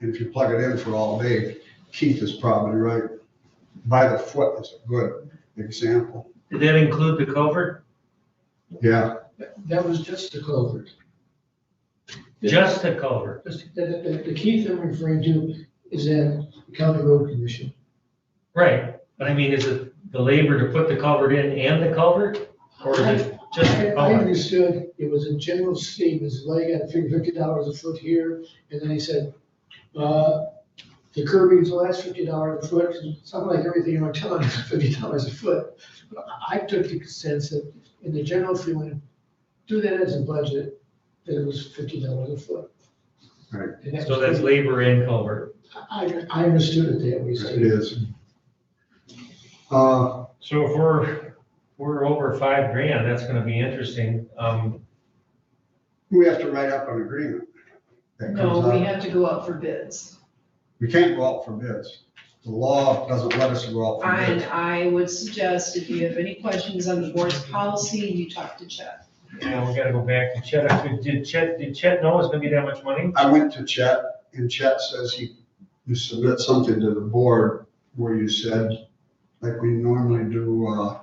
And if you plug it in for all day, Keith is probably right. By the foot is a good example. Did that include the culvert? Yeah, That was just the culvert. Just the culvert? The key thing I'm referring to is that county road commission. Right, but I mean, is it the labor to put the culvert in and the culvert? Or is it just the I culvert? understood it was a general statement, well, you gotta figure $50 a foot here, and then he said, the curbing's the last $50 a foot, something like everything you're telling is $50 a foot. But I took the sense that in the general, if you want to do that as a budget, that it was $50 a foot. right, And that So was- that's labor and culvert. I understood it that way, it Steve. is. So if we're over $5,000, that's gonna be interesting. We have to write up an agreement. that No, comes we out. have to go out for bids. We can't go out for bids. The law doesn't let us go out for And bids. I would suggest if you have any questions on the board's policy, you talk to Chet. Yeah, we gotta go back to Chet. Did Chet know it's gonna be that much money? I went to Chet, and Chet says you submit something to the board where you said, like we normally do,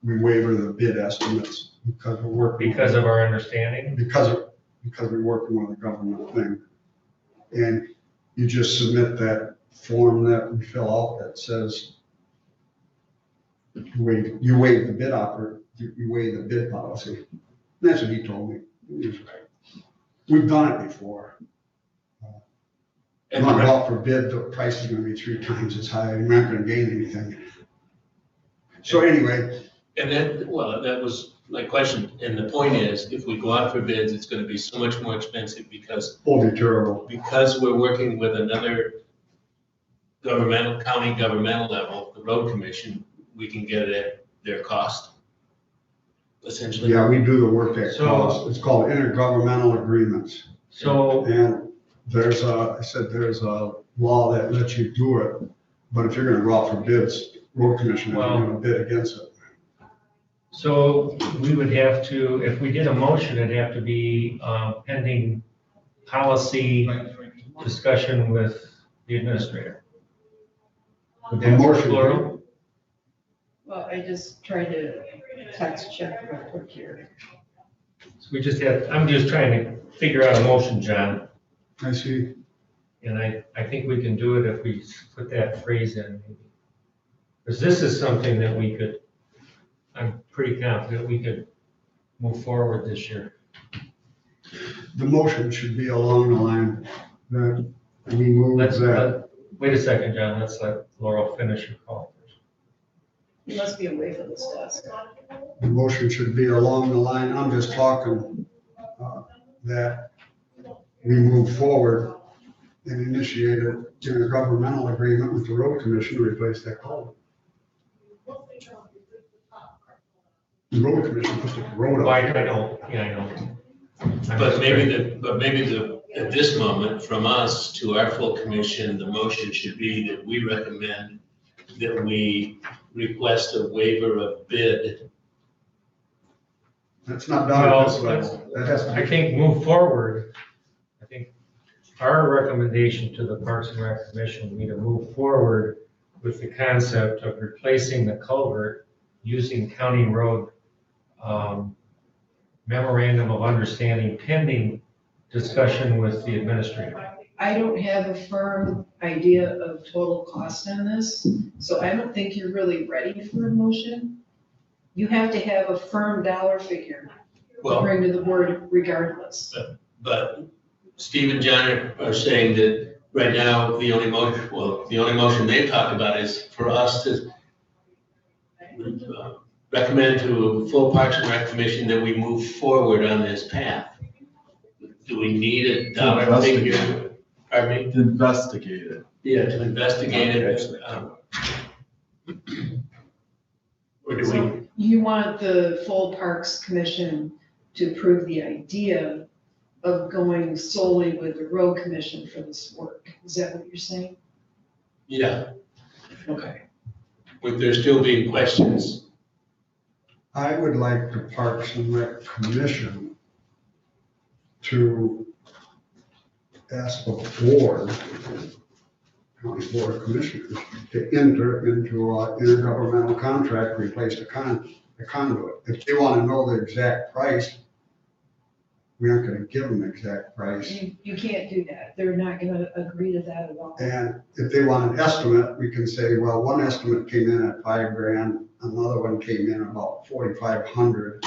we waiver the bid estimates because we're working. Because of our understanding? Because we're working with a government thing. And you just submit that form that we fill out that says you waive the bid you waive the bid policy. And that's what he told me. He was right. We've done it before. And Not the- out for bid, the price is gonna be 3 times as high, you're not gonna gain anything. So anyway, And then, well, that was my question, and the point is, if we go out for bids, it's gonna be so much more expensive because it'll be terrible. we're working with another county governmental level, the road commission, we can get it at their cost, essentially. Yeah, we do the work at So- cost. It's called intergovernmental agreements. So, And there's a law that lets you do it, but if you're gonna go out for bids, road commissioner is gonna bid against it. so we would have to, if we did a motion, it'd have to be pending policy discussion with the administrator. Would that work, Motion. Laurel? Well, I just tried to text Chet real quick here. So I'm just trying to figure out a motion, John, I see. and I think we can do it if we put that phrase in, maybe. Because this is something that I'm pretty confident we could move forward this year. The motion should be along the line that we move that. Wait a second, John, let's let Laurel finish her call first. He must be away from this desk. The motion should be along the line, I'm just talking, that we move forward and initiate an intergovernmental agreement with the road commission to replace that culvert. The road commission puts the road Oh, I up. know, yeah, I know. But maybe at this moment, from us to our full commission, the motion should be that we recommend that we request a waiver of bid. That's not done at this Well, level. That has to I be, think move forward, I think our recommendation to the Parks and Rec Commission would be to move forward with the concept of replacing the culvert using county road memorandum of understanding pending discussion with the administrator. I don't have a firm idea of total cost on this, so I don't think you're really ready for a motion. You have to have a firm dollar figure to Well, bring to the board regardless. but Steve and John are saying that right now, the only motion they've talked about is for us to recommend to full Parks and Rec Commission that we move forward on this path. Do we need a dollar figure? Pardon me? To investigate it. Yeah, to investigate it. Or do we? So you want the full Parks Commission to approve the idea of going solely with the road commission for this work? Is that what you're saying? Yeah, Okay. with there still being questions I would like the Parks and Rec Commission to ask the board, county board of commissioners, to enter into an intergovernmental contract, to replace the conduit. If they want to know the exact price, we aren't going to give them the exact price. You can't do that. They're not gonna agree to that at all. And if they want an estimate, we can say, well, one estimate came in at $5,000, another one came in about 4,500.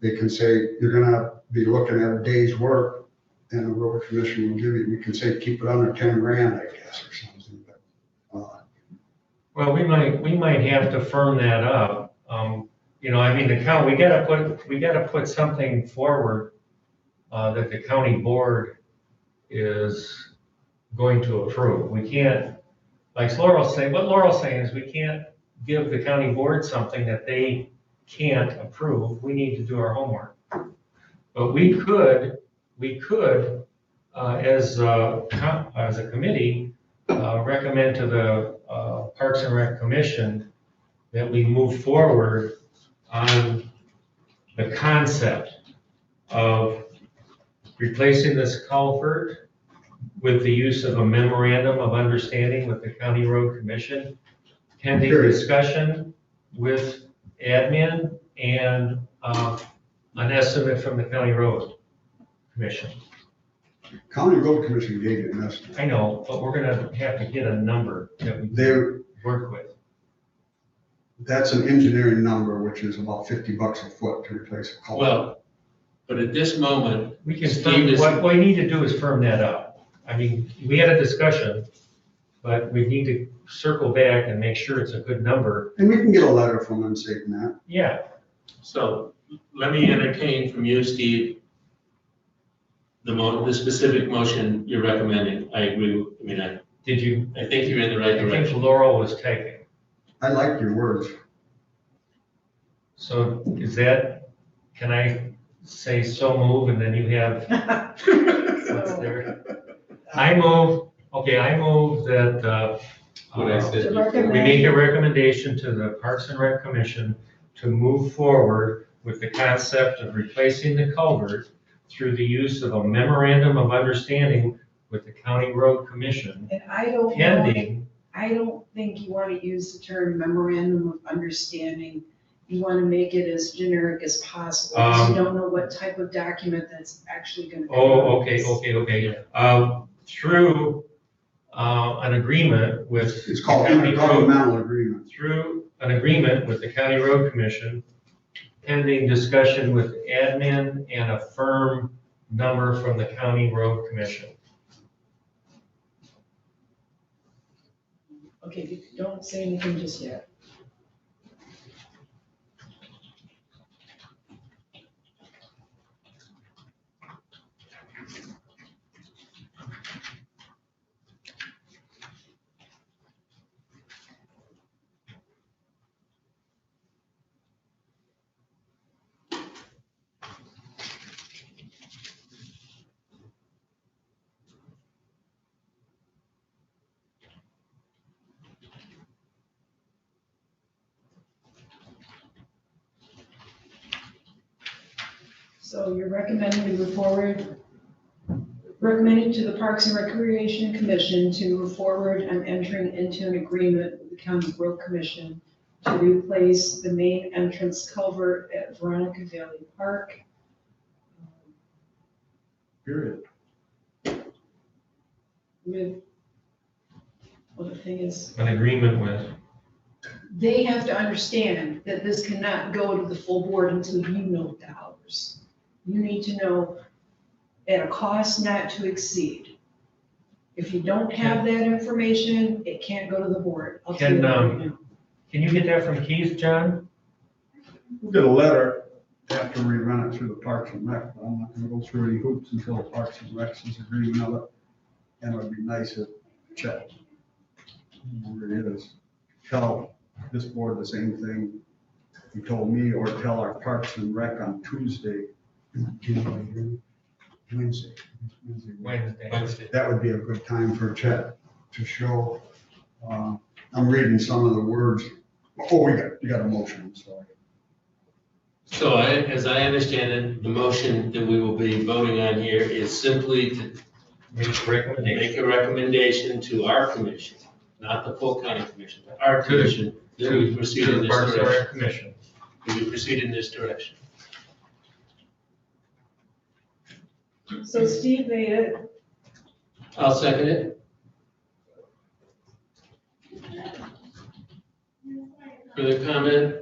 They can say, you're gonna be looking at a day's work, and the road commission will give you, we can say, keep it under 10 grand, I guess, or something. But, Well, we might have to firm that up. You know, I mean, the county, we gotta put something forward that the county board is going to approve. We can't, like Laurel's saying, what Laurel's saying is we can't give the county board something that they can't approve. We need to do our homework. But we could, as a committee, recommend to the Parks and Rec Commission that we move forward on the concept of replacing this culvert with the use of a memorandum of understanding with the County Road Commission, pending discussion with admin and an estimate from the County Road Commission. County Road Commission gave you an estimate. I know, but we're gonna have to get a number that we They're, work with. that's an engineering number, which is about $50 a foot to replace a culvert. Well, but at this moment, We can, Steve is- what we need to do is firm that up. I mean, we had a discussion, but we need to circle back and make sure it's a good number. And we can get a letter from them saying that. Yeah, so let me entertain from you, Steve, the specific motion you're recommending. I agree, I mean, I think you're in the right I think direction. Laurel was taking. I like your words. So is that, can I say so move and then you have what's there? I move that, What I said To before. recommend- we make a recommendation to the Parks and Rec Commission to move forward with the concept of replacing the culvert through the use of a memorandum of understanding with the County Road Commission, And I don't know, pending. I don't think you want to use the term memorandum of understanding. You want to make it as generic as possible, because you don't know what type of document that's actually going to. Oh, okay. Through an agreement with. It's called the County Road- intergovernmental agreement. Through an agreement with the County Road Commission, pending discussion with admin and a firm number from the County Road Commission. Okay, don't say anything just yet. So you're recommending to move forward, recommending to the Parks and Recreation Commission to move forward on entering into an agreement with the County Road Commission to replace the main entrance culvert at Veronica Valley Park. Period. With, well, the thing is, An agreement with. they have to understand that this cannot go to the full board until you know dollars. You need to know at a cost not to exceed. If you don't have that information, it can't go to the board. I'll tell you that right now. Can you get that from Keith, John? We'll get a letter after we run it through the Parks and Rec, but I'm not gonna go through any hoops until the Parks and Rec's agreement of it. And it would be nice if Chet, whoever it is, tell this board the same thing he told me, or tell our Parks and Rec on Tuesday. Wednesday. Wednesday. That would be a good time for Chet to show. I'm reading some of the words. Oh, you got a motion, I'm sorry. So as I understand it, the motion that we will be voting on here is simply to Make a recommendation. make a recommendation to our commission, not the full county commission, but our commission, that we proceed in To the this Parks and direction. Rec Commission. That we proceed in this direction. So Steve made it, I'll second it. Further comment?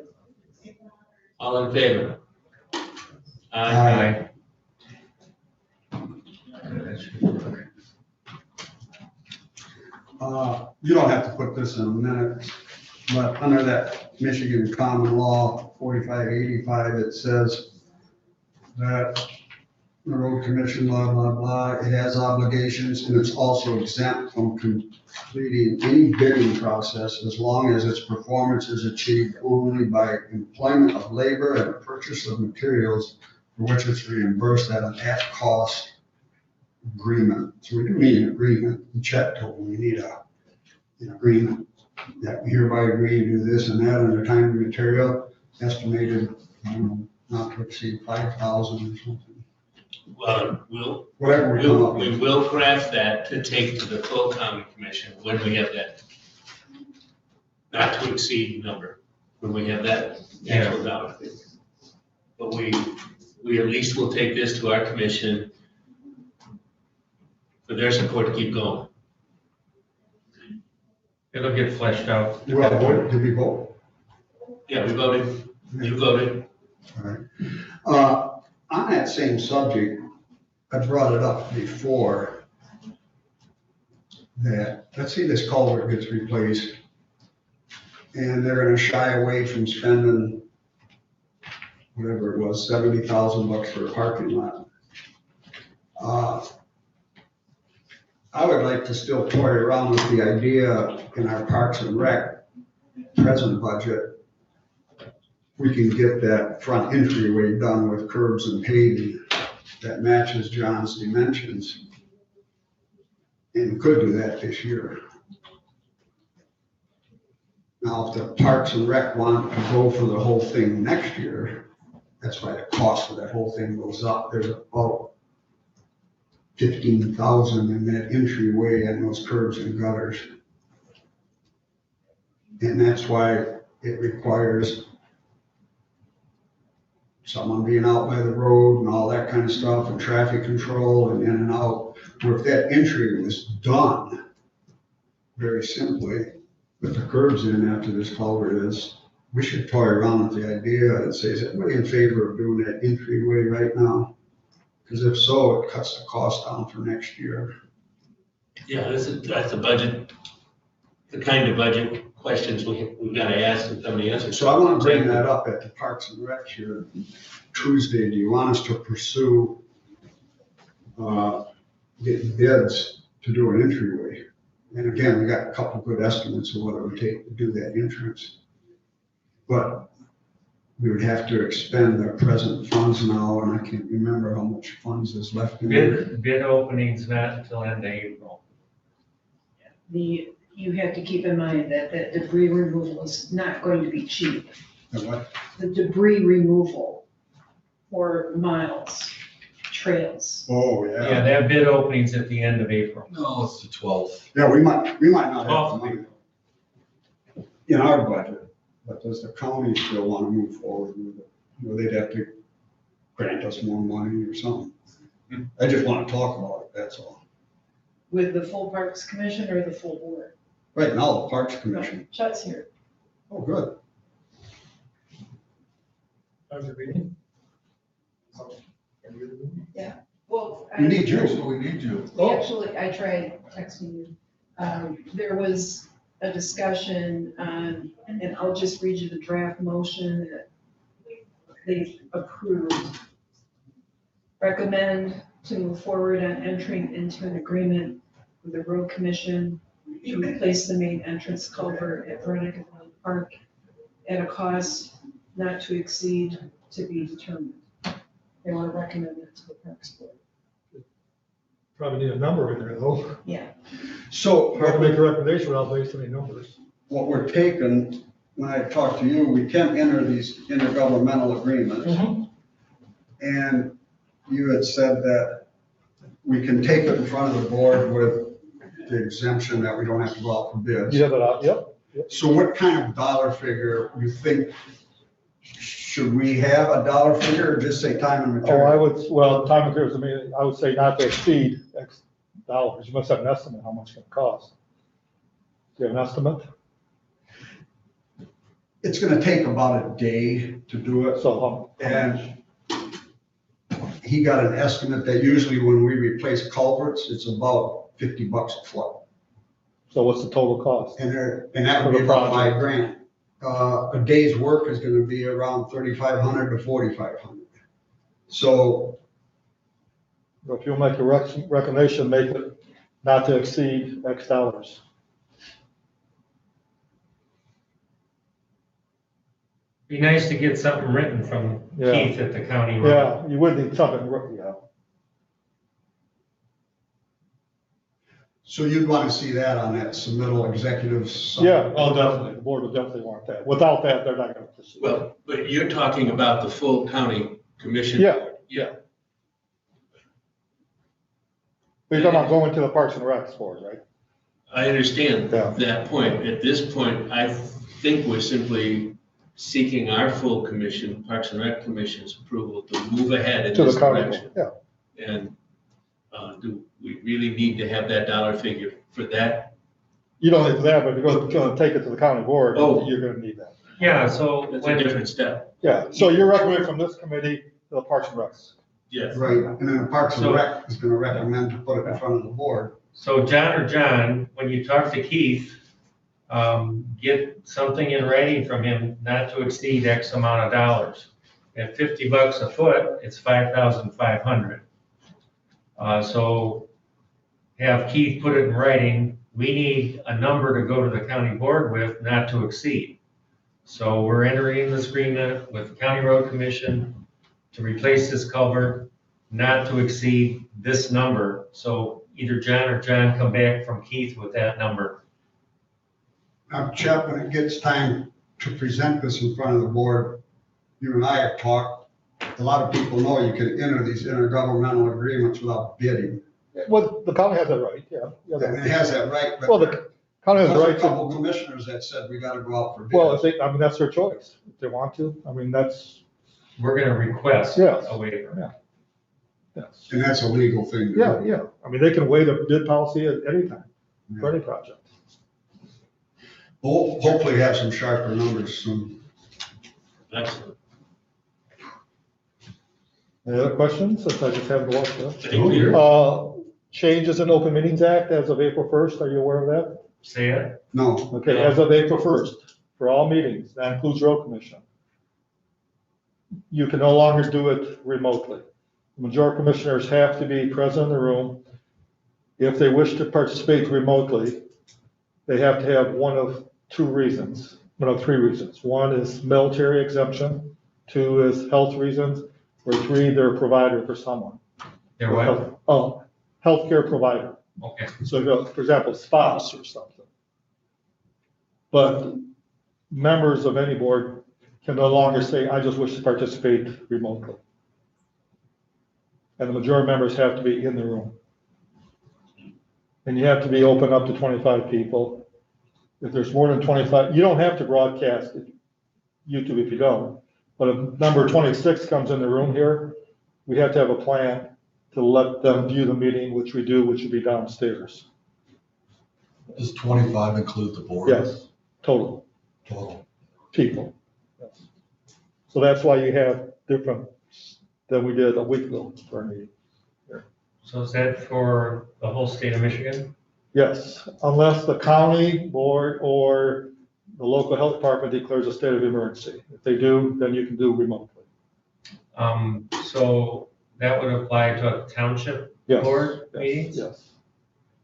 All in favor? Aye. That should work. You don't have to put this in a minute, but under that Michigan Common Law 4585, it says that the road commission, blah, blah, blah, it has obligations, and it's also exempt from completing any bidding process as long as its performance is achieved only by employment of labor and purchase of materials for which it's reimbursed at an at-cost agreement. So we do need an agreement. Chet told me we need an agreement that we hereby agree to do this and that under time and material estimated, not to exceed 5,000 or something. Well, Whatever we come up we with. will craft that to take to the full county commission when we have that not to exceed number, when we have that actual dollar figure. But we at least will take this to our commission for their support to keep going. It'll get fleshed out. Well, did we vote? Yeah, we voted, you voted. All right. On that same subject, I brought it up before that, let's say this culvert gets replaced and they're gonna shy away from spending whatever it was, $70,000 for a parking lot. I would like to still toy around with the idea in our Parks and Rec present budget, we can get that front entryway done with curbs and paving that matches John's dimensions. And we could do that this year. Now, if the Parks and Rec want to go for the whole thing next year, that's why the cost of that whole thing goes up. There's about 15,000 in that entryway and those curbs and gutters. And that's why it requires someone being out by the road and all that kind of stuff and traffic control and in and out. Where if that entry was done very simply with the curbs in after this culvert is, we should toy around with the idea and say, is everybody in favor of doing that entryway right now? Because if so, it cuts the cost down for next year. Yeah, that's a budget, the kind of budget questions we've got to ask and somebody answers. So I want to bring that up at the Parks and Rec here Tuesday. Do you want us to pursue getting bids to do an entryway? And again, we got a couple good estimates of what it would take to do that entrance. But we would have to expend the present funds now, and I can't remember how much funds is left in there. Bid opening's not until end of April. you have to keep in mind that that debris removal is not going to be cheap. And what? The debris removal for miles, trails. Oh, Yeah, that bid opening's at the end of April. No, it's the 12th. Yeah, we might not have the money in our budget, but does the county still want to move forward with it? Or they'd have to grant us more money or something. I just want to talk about it, that's all. With the full Parks Commission or the full board? Right now, the Parks Commission. Chet's here. Oh, good. How's your meeting? Well, We need So you. we need you. actually, I tried texting you. There was a discussion on, and I'll just read you the draft motion that they've approved. Recommend to move forward on entering into an agreement with the road commission to replace the main entrance culvert at Veronica Park at a cost not to exceed to be determined. They want to recommend it to the Parks Board. Probably need a number in there though. Yeah. So Hard to make a recommendation without based on any numbers. what we're taking when I talked to you, we can enter these intergovernmental agreements. Mm-hmm. And you had said that we can take it in front of the board with the exemption that we don't have to go out for bids. You have it out, yep. So what kind of dollar figure you think, should we have a dollar figure or just say time and Oh, I material? would, well, time and materials, I mean, I would say not to exceed X dollars. You must have an estimate how much it's gonna cost. Do you have an estimate? It's gonna take about a day to do it. So, And he got an estimate that usually when we replace culverts, it's about $50 a foot. so what's the total cost? And that would be about $5,000. A day's work is gonna be around 3,500 to 4,500. So If you'll make a recommendation, make it not to exceed X dollars. Be nice to get something written from Yeah. Keith at the county road. Yeah, you would need something, yeah. So you'd want to see that on that submittal executive summary? Yeah. Oh, definitely. The board would definitely want that. Without that, they're not gonna proceed. Well, but you're talking about the full county commission. Yeah. Yeah. But you're talking about going to the Parks and Recs board, right? I understand Yeah. that point. At this point, I think we're simply seeking our full commission, Parks and Rec Commission's approval to move ahead in To this the county direction. board, yeah. And do we really need to have that dollar figure for that? You don't need that, but if you're gonna take it to the county board, Oh. you're gonna need that. Yeah, so That's a when, different step. Yeah, so you're recommending from this committee to the Parks and Recs. Yes. Right, and then the Parks and So- Rec is gonna recommend to put it in front of the board. so John, when you talk to Keith, get something in writing from him not to exceed X amount of dollars. At $50 a foot, it's 5,500. So have Keith put it in writing, we need a number to go to the county board with, not to exceed. So we're entering this agreement with the County Road Commission to replace this culvert, not to exceed this number. So either John or John come back from Keith with that number. Now, Chet, when it gets time to present this in front of the board, you and I have talked, a lot of people know you can enter these intergovernmental agreements without bidding. Well, the county has that right, yeah. And it has that right, but Well, the county has the there's a right to, couple commissioners that said we gotta go out for well, bids. if they, I mean, that's their choice, if they want to. I mean, that's, We're gonna request Yes. a waiver. yes. And that's a legal thing to do. Yeah, yeah. I mean, they can waive a bid policy at any time for any project. We'll hopefully have some sharper numbers soon. Excellent. Any other questions, since I just haven't walked through? Thank you. Changes in Open Meetings Act as of April 1st, are you aware of that? Say it. No, Okay, as of April 1st, for all meetings, that includes road commission. You can no longer do it remotely. The majority of commissioners have to be present in the room. If they wish to participate remotely, they have to have one of three reasons. One is military exemption, two is health reasons, or three, they're a provider for someone. They're what? Oh, healthcare provider. Okay. So, for example, spouse or something. But members of any board can no longer say, I just wish to participate remotely. And the majority of members have to be in the room. And you have to be open up to 25 people. If there's more than 25, you don't have to broadcast YouTube if you don't. But if number 26 comes in the room here, we have to have a plan to let them view the meeting, which we do, which would be downstairs. Does 25 include the board? Yes, total Total. people. Yes. So that's why you have different than we did a week ago for our meeting. So is that for the whole state of Michigan? Yes, unless the county board or the local health department declares a state of emergency. If they do, then you can do remotely. So that would apply to a township Yes. board Yes, meetings? yes.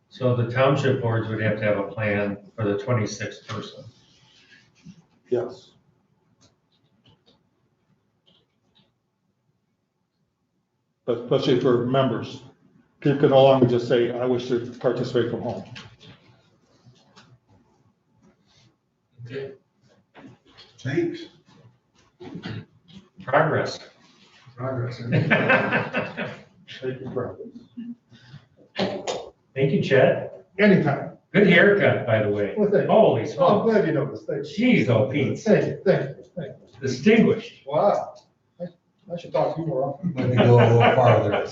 So the township boards would have to have a plan for the 26th person. Yes. But especially for members, people can no longer just say, I wish to participate from home. Okay. Thanks. Progress. Progress. Take your breath. Thank you, Chet. Anytime. Good haircut, by the way. Well, thank you. Holy Oh, I'm smokes. glad you noticed. Thanks. Jeez, oh, Pete. Thank you, thank you, thank you. Distinguished. Wow. I should talk to you more often. Let me go a little farther.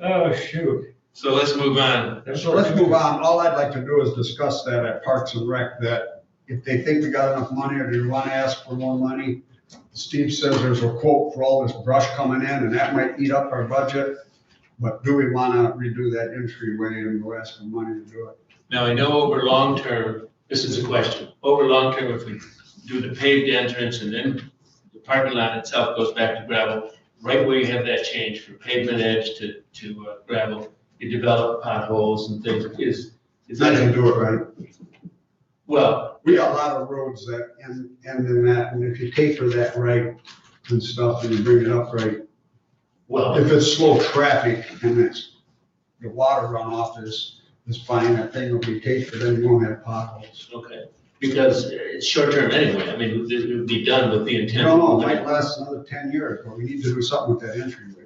Oh, shoot. So let's move on. So let's move on. All I'd like to do is discuss that at Parks and Rec, that if they think we got enough money or do you want to ask for more money? Steve says there's a quote for all this brush coming in and that might eat up our budget. But do we want to redo that entryway and go ask for money to do it? Now, I know over long term, this is a question, over long term, if we do the paved entrance and then the parking lot itself goes back to gravel, right where you have that change from pavement edge to gravel, you develop potholes and things, is Not gonna that, do it right. well, We got a lot of roads that end in that, and if you taper that right and stuff and you bring it up right, well, if it's slow traffic and it's, the water runoff is fine, that thing will be tapered, then you won't have potholes. okay, because it's short term anyway, I mean, it would be done with the I intent. don't know, it might last another 10 years, but we need to do something with that entryway.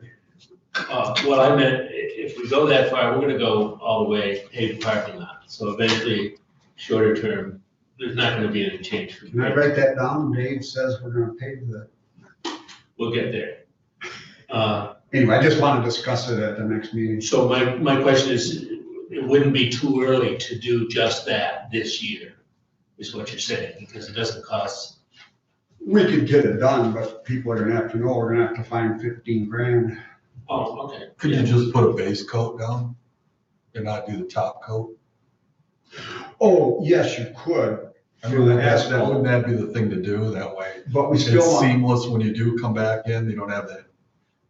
Well, I meant, if we go that far, we're gonna go all the way paved parking lot, so eventually, shorter term, there's not gonna be any change. Can I write that down? Dave says we're gonna pave the, We'll get there. anyway, I just want to discuss it at the next meeting. So my question is, it wouldn't be too early to do just that this year, is what you're saying, because it doesn't cost. We could get it done, but people are gonna have to know, we're gonna have to find 15 grand. Oh, okay. Could you just put a base coat down and not do the top coat? Oh, yes, you could, I mean, wouldn't that be the thing to do that way? but we It's still want, seamless when you do come back in, you don't have that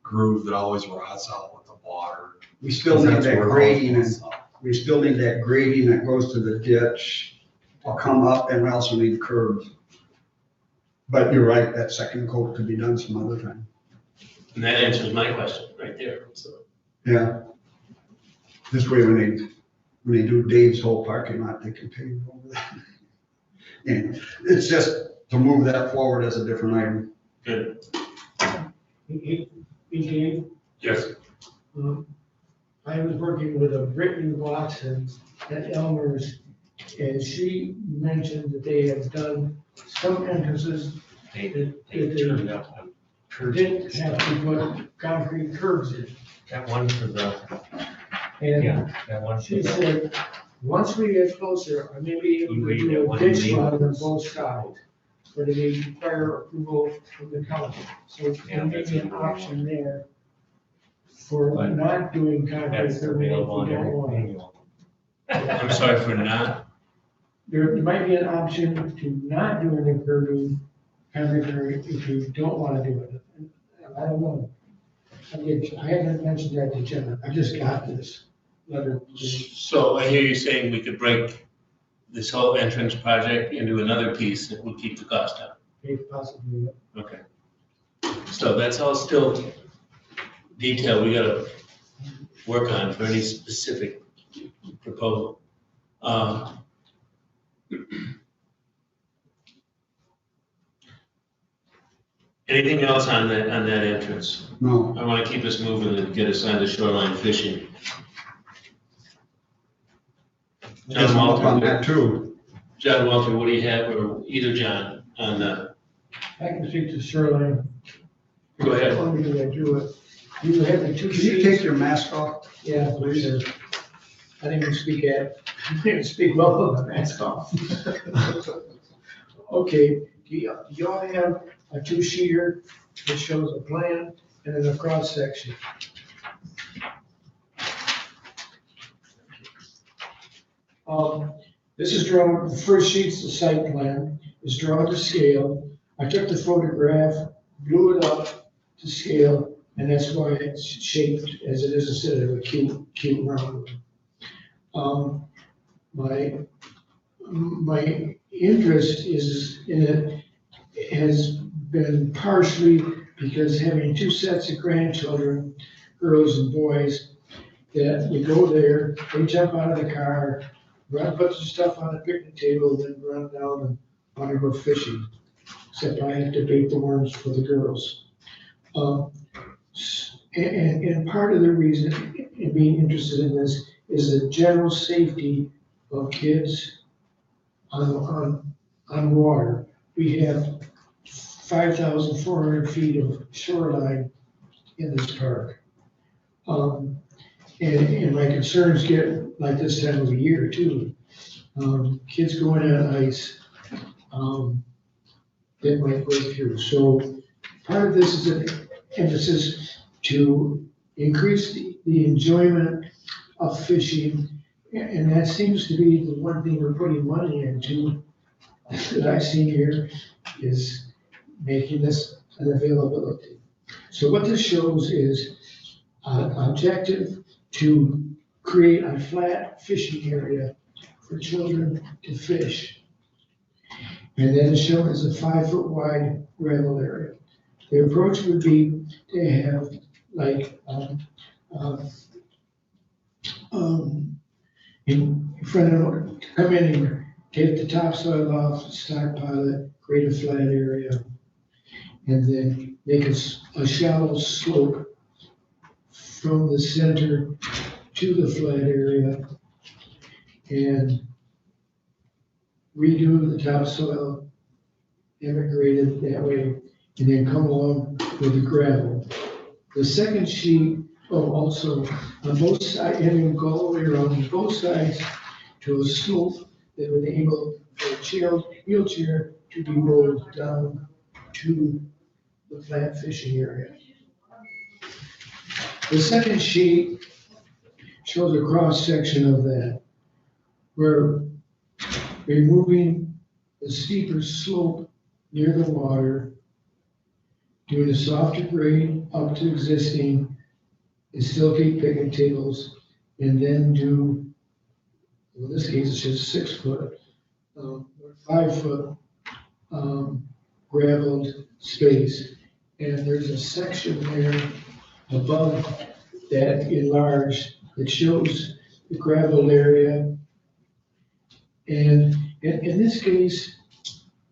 groove that always rots out with the water. we still need That's that where it grading, and always goes up. we still need that grading that goes to the ditch to come up, and we also need curbs. But you're right, that second coat could be done some other time. And that answers my question right there, so. Yeah. This way, when they do Dave's whole parking lot, they can pave over that. Anyway, it's just to move that forward as a different item. Good. He gave, Yes. I was working with a Brittany Watson at Elmer's, and she mentioned that they have done some entrances They that turned up on curbs. didn't have to put concrete curbs in. Got one for the, And got one for she the, said, once we get closer, I may be able to You do got a one ditch in line on Leelanau. both sides, but it may require approval from the county. So Yeah, there may that's be an okay. option there for But not doing concrete that's curbing if you available on don't every want it. manual. I'm sorry for not, There might be an option to not do any curbing, concrete curbing, if you don't want to do it. I don't know. I haven't mentioned that to Jenna. I just got this letter. so I hear you saying we could break this whole entrance project into another piece that would keep the cost down. If possibly. Okay. So that's all still detail we gotta work on for any specific proposal. Anything else on that entrance? No, I wanna keep us moving and get us on to shoreline fishing. just John up on Walter, that too. John Walter, what do you have, or either John, on the, I can speak to Shoreline. Go ahead. Let me do that, do it. You have the two Can you sheets. take your mask off? Yeah, please. I didn't even speak well of the mask off. Okay, do y'all have a two-sheeter that shows a plan and then a cross-section? This is drawn, the first sheet's the site plan, is drawn to scale. I took the photograph, blew it up to scale, and that's why it's shaped as it is instead of a cute round. My interest is in it has been partially because having two sets of grandchildren, girls and boys, that you go there, they jump out of the car, put the stuff on the picnic table, then run down and want to go fishing, except I have to bait the worms for the girls. And part of the reason in being interested in this is the general safety of kids on water. We have 5,400 feet of shoreline in this park. And my concerns get like this time of the year too. Kids going on ice, that might go through. So part of this is an emphasis to increase the enjoyment of fishing. And that seems to be the one thing we're putting money into that I see here is making this an availability. So what this shows is objective to create a flat fishing area for children to fish. And then it's shown as a 5-foot wide gravel area. The approach would be to have like, in front of, come in and take the topsoil off, stockpile it, create a flat area, and then make a shallow slope from the center to the flat area and redo the topsoil, immigrate it that way, and then come along with the gravel. The second sheet, also on both sides, having go all the way around both sides to a slope that would enable a wheelchair to be rolled down to the flat fishing area. The second sheet shows a cross section of that. We're removing the steeper slope near the water, doing a softer grade up to existing, and still keep picnic tables, and then do, in this case, it's just 6 foot, 5 foot gravelled space. And there's a section there above that enlarged that shows the gravel area. And in this case,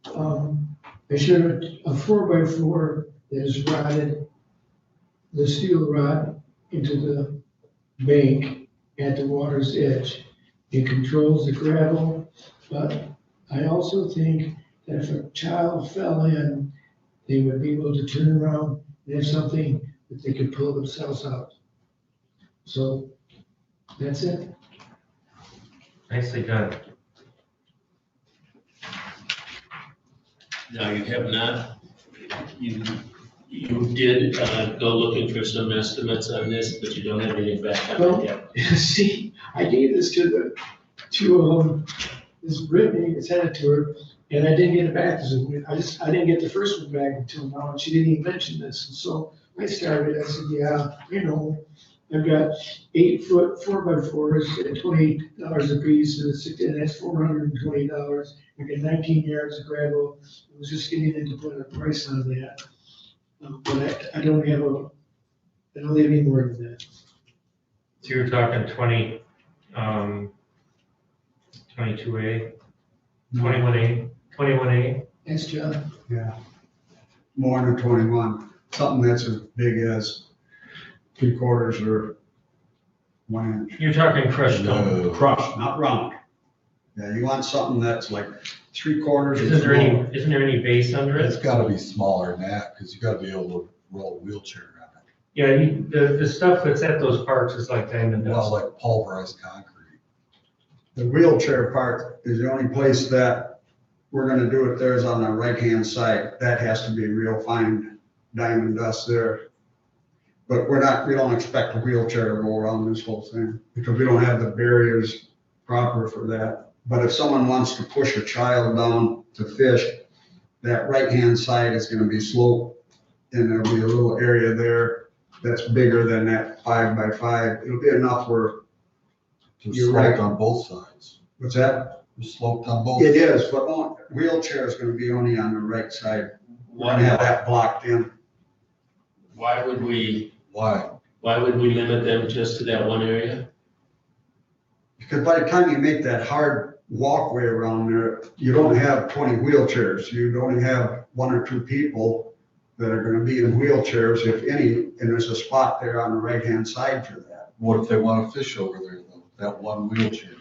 I showed a 4x4 that is rotted, the steel rod into the bank at the water's edge. It controls the gravel, but I also think that if a child fell in, they would be able to turn around and have something that they could pull themselves out. So that's it. Nicely done. Now, you have not, you did go looking for some estimates on this, but you don't have anything back on it yet. See, I gave this to this Brittany, sent it to her, and I didn't get it back. I didn't get the first one back until now, and she didn't even mention this. And so I started, I said, yeah, I've got 8 foot 4x4s at $28 a piece, and that's $420. I got 19 yards of gravel. I was just getting into putting a price on that. But I don't have any more than that. So you're talking 22A, 21A? Thanks, John. Yeah. More than 21, something that's as big as 3/4 or 1 inch. You're talking crushed stone. Crushed, not round. Yeah, you want something that's like 3/4. Isn't there any base under It's it? gotta be smaller than that, because you gotta be able to roll a wheelchair on it. Yeah, the stuff that's at those parks is like diamond Well, dust. like pulverized concrete. The wheelchair part is the only place that we're gonna do it there is on the right-hand side. That has to be real fine diamond dust there. But we don't expect a wheelchair to go around this whole thing because we don't have the barriers proper for that. But if someone wants to push a child down to fish, that right-hand side is gonna be sloped and there'll be a little area there that's bigger than that 5x5. It'll be enough where, They're You're right. sloped on both sides. what's that? They're sloped on both. It is, but wheelchair is gonna be only on the right side. We're gonna have that blocked in. Why would we Why? limit them just to that one area? Because by the time you make that hard walkway around there, you don't have 20 wheelchairs. You'd only have 1 or 2 people that are gonna be in wheelchairs, if any, and there's a spot there on the right-hand side for that. What if they want to fish over there though, that one wheelchair?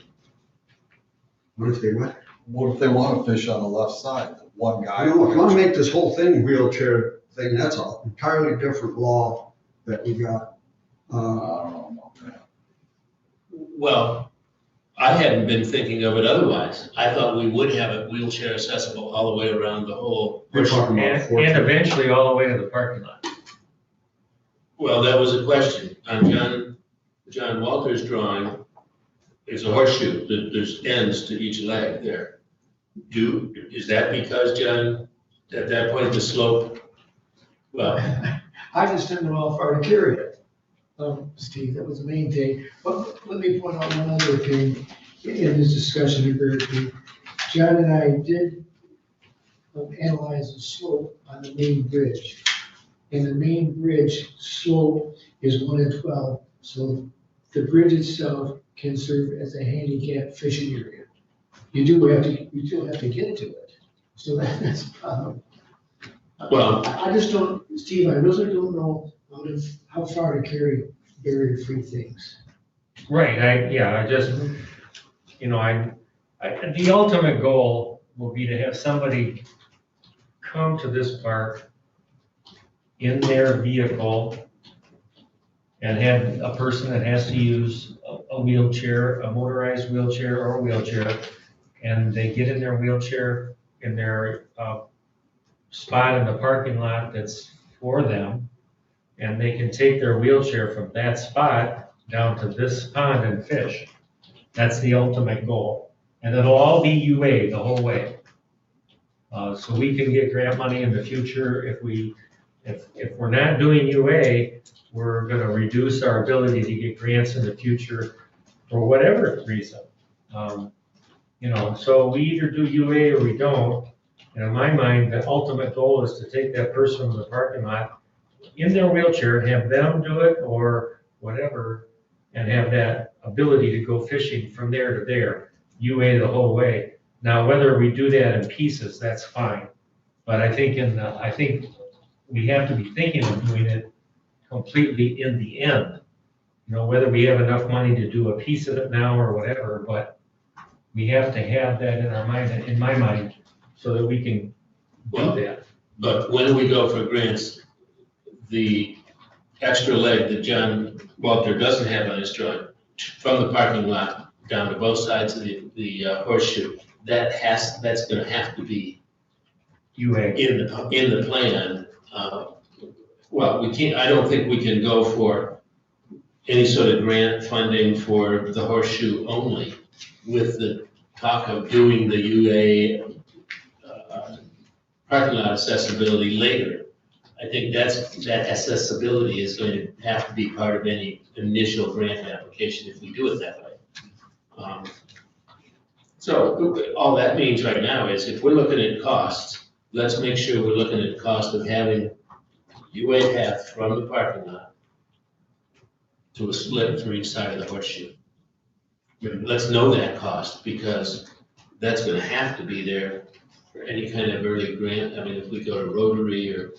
What if they went? What if they want to fish on the left side, the one guy? I don't know, if you wanna make this whole thing wheelchair thing, that's an entirely different law that we got. I don't know about that. Well, I hadn't been thinking of it otherwise. I thought we would have it wheelchair accessible all the way around the whole. You're talking about And 14. eventually all the way to the parking lot. Well, that was a question. On John Walter's drawing, there's a horseshoe. There's ends to each leg there. Is that because, John, at that point, the slope, well, I just didn't know how far to carry it. Steve, that was the main thing. But let me point out one other thing in this discussion here. John and I did analyze the slope on the main bridge. And the main bridge slope is 1 in 12. So the bridge itself can serve as a handicap fishing area. You do have to get to it. So that's a problem. well, I just don't, Steve, I really don't know how far to carry barrier-free things. Right, I just, the ultimate goal will be to have somebody come to this park in their vehicle and have a person that has to use a wheelchair, a motorized wheelchair or a wheelchair, and they get in their wheelchair in their spot in the parking lot that's for them, and they can take their wheelchair from that spot down to this pond and fish. That's the ultimate goal. And it'll all be UA the whole way. So we can get grant money in the future. If we're not doing UA, we're gonna reduce our ability to get grants in the future for whatever reason. So we either do UA or we don't. And in my mind, the ultimate goal is to take that person from the parking lot in their wheelchair and have them do it or whatever, and have that ability to go fishing from there to there, UA the whole way. Now, whether we do that in pieces, that's fine. But I think we have to be thinking of doing it completely in the end. Whether we have enough money to do a piece of it now or whatever, but we have to have that in my mind, so that we can do that. but when we go for grants, the extra leg that John Walter doesn't have on his drawing, from the parking lot down to both sides of the horseshoe, that's gonna have to be UA. in the plan. Well, I don't think we can go for any sort of grant funding for the horseshoe only with the talk of doing the UA parking lot accessibility later. I think that accessibility is going to have to be part of any initial grant application if we do it that way. So all that means right now is if we're looking at costs, let's make sure we're looking at the cost of having UA path from the parking lot to a split for each side of the horseshoe. Let's know that cost, because that's gonna have to be there for any kind of early grant. I mean, if we go to Rotary or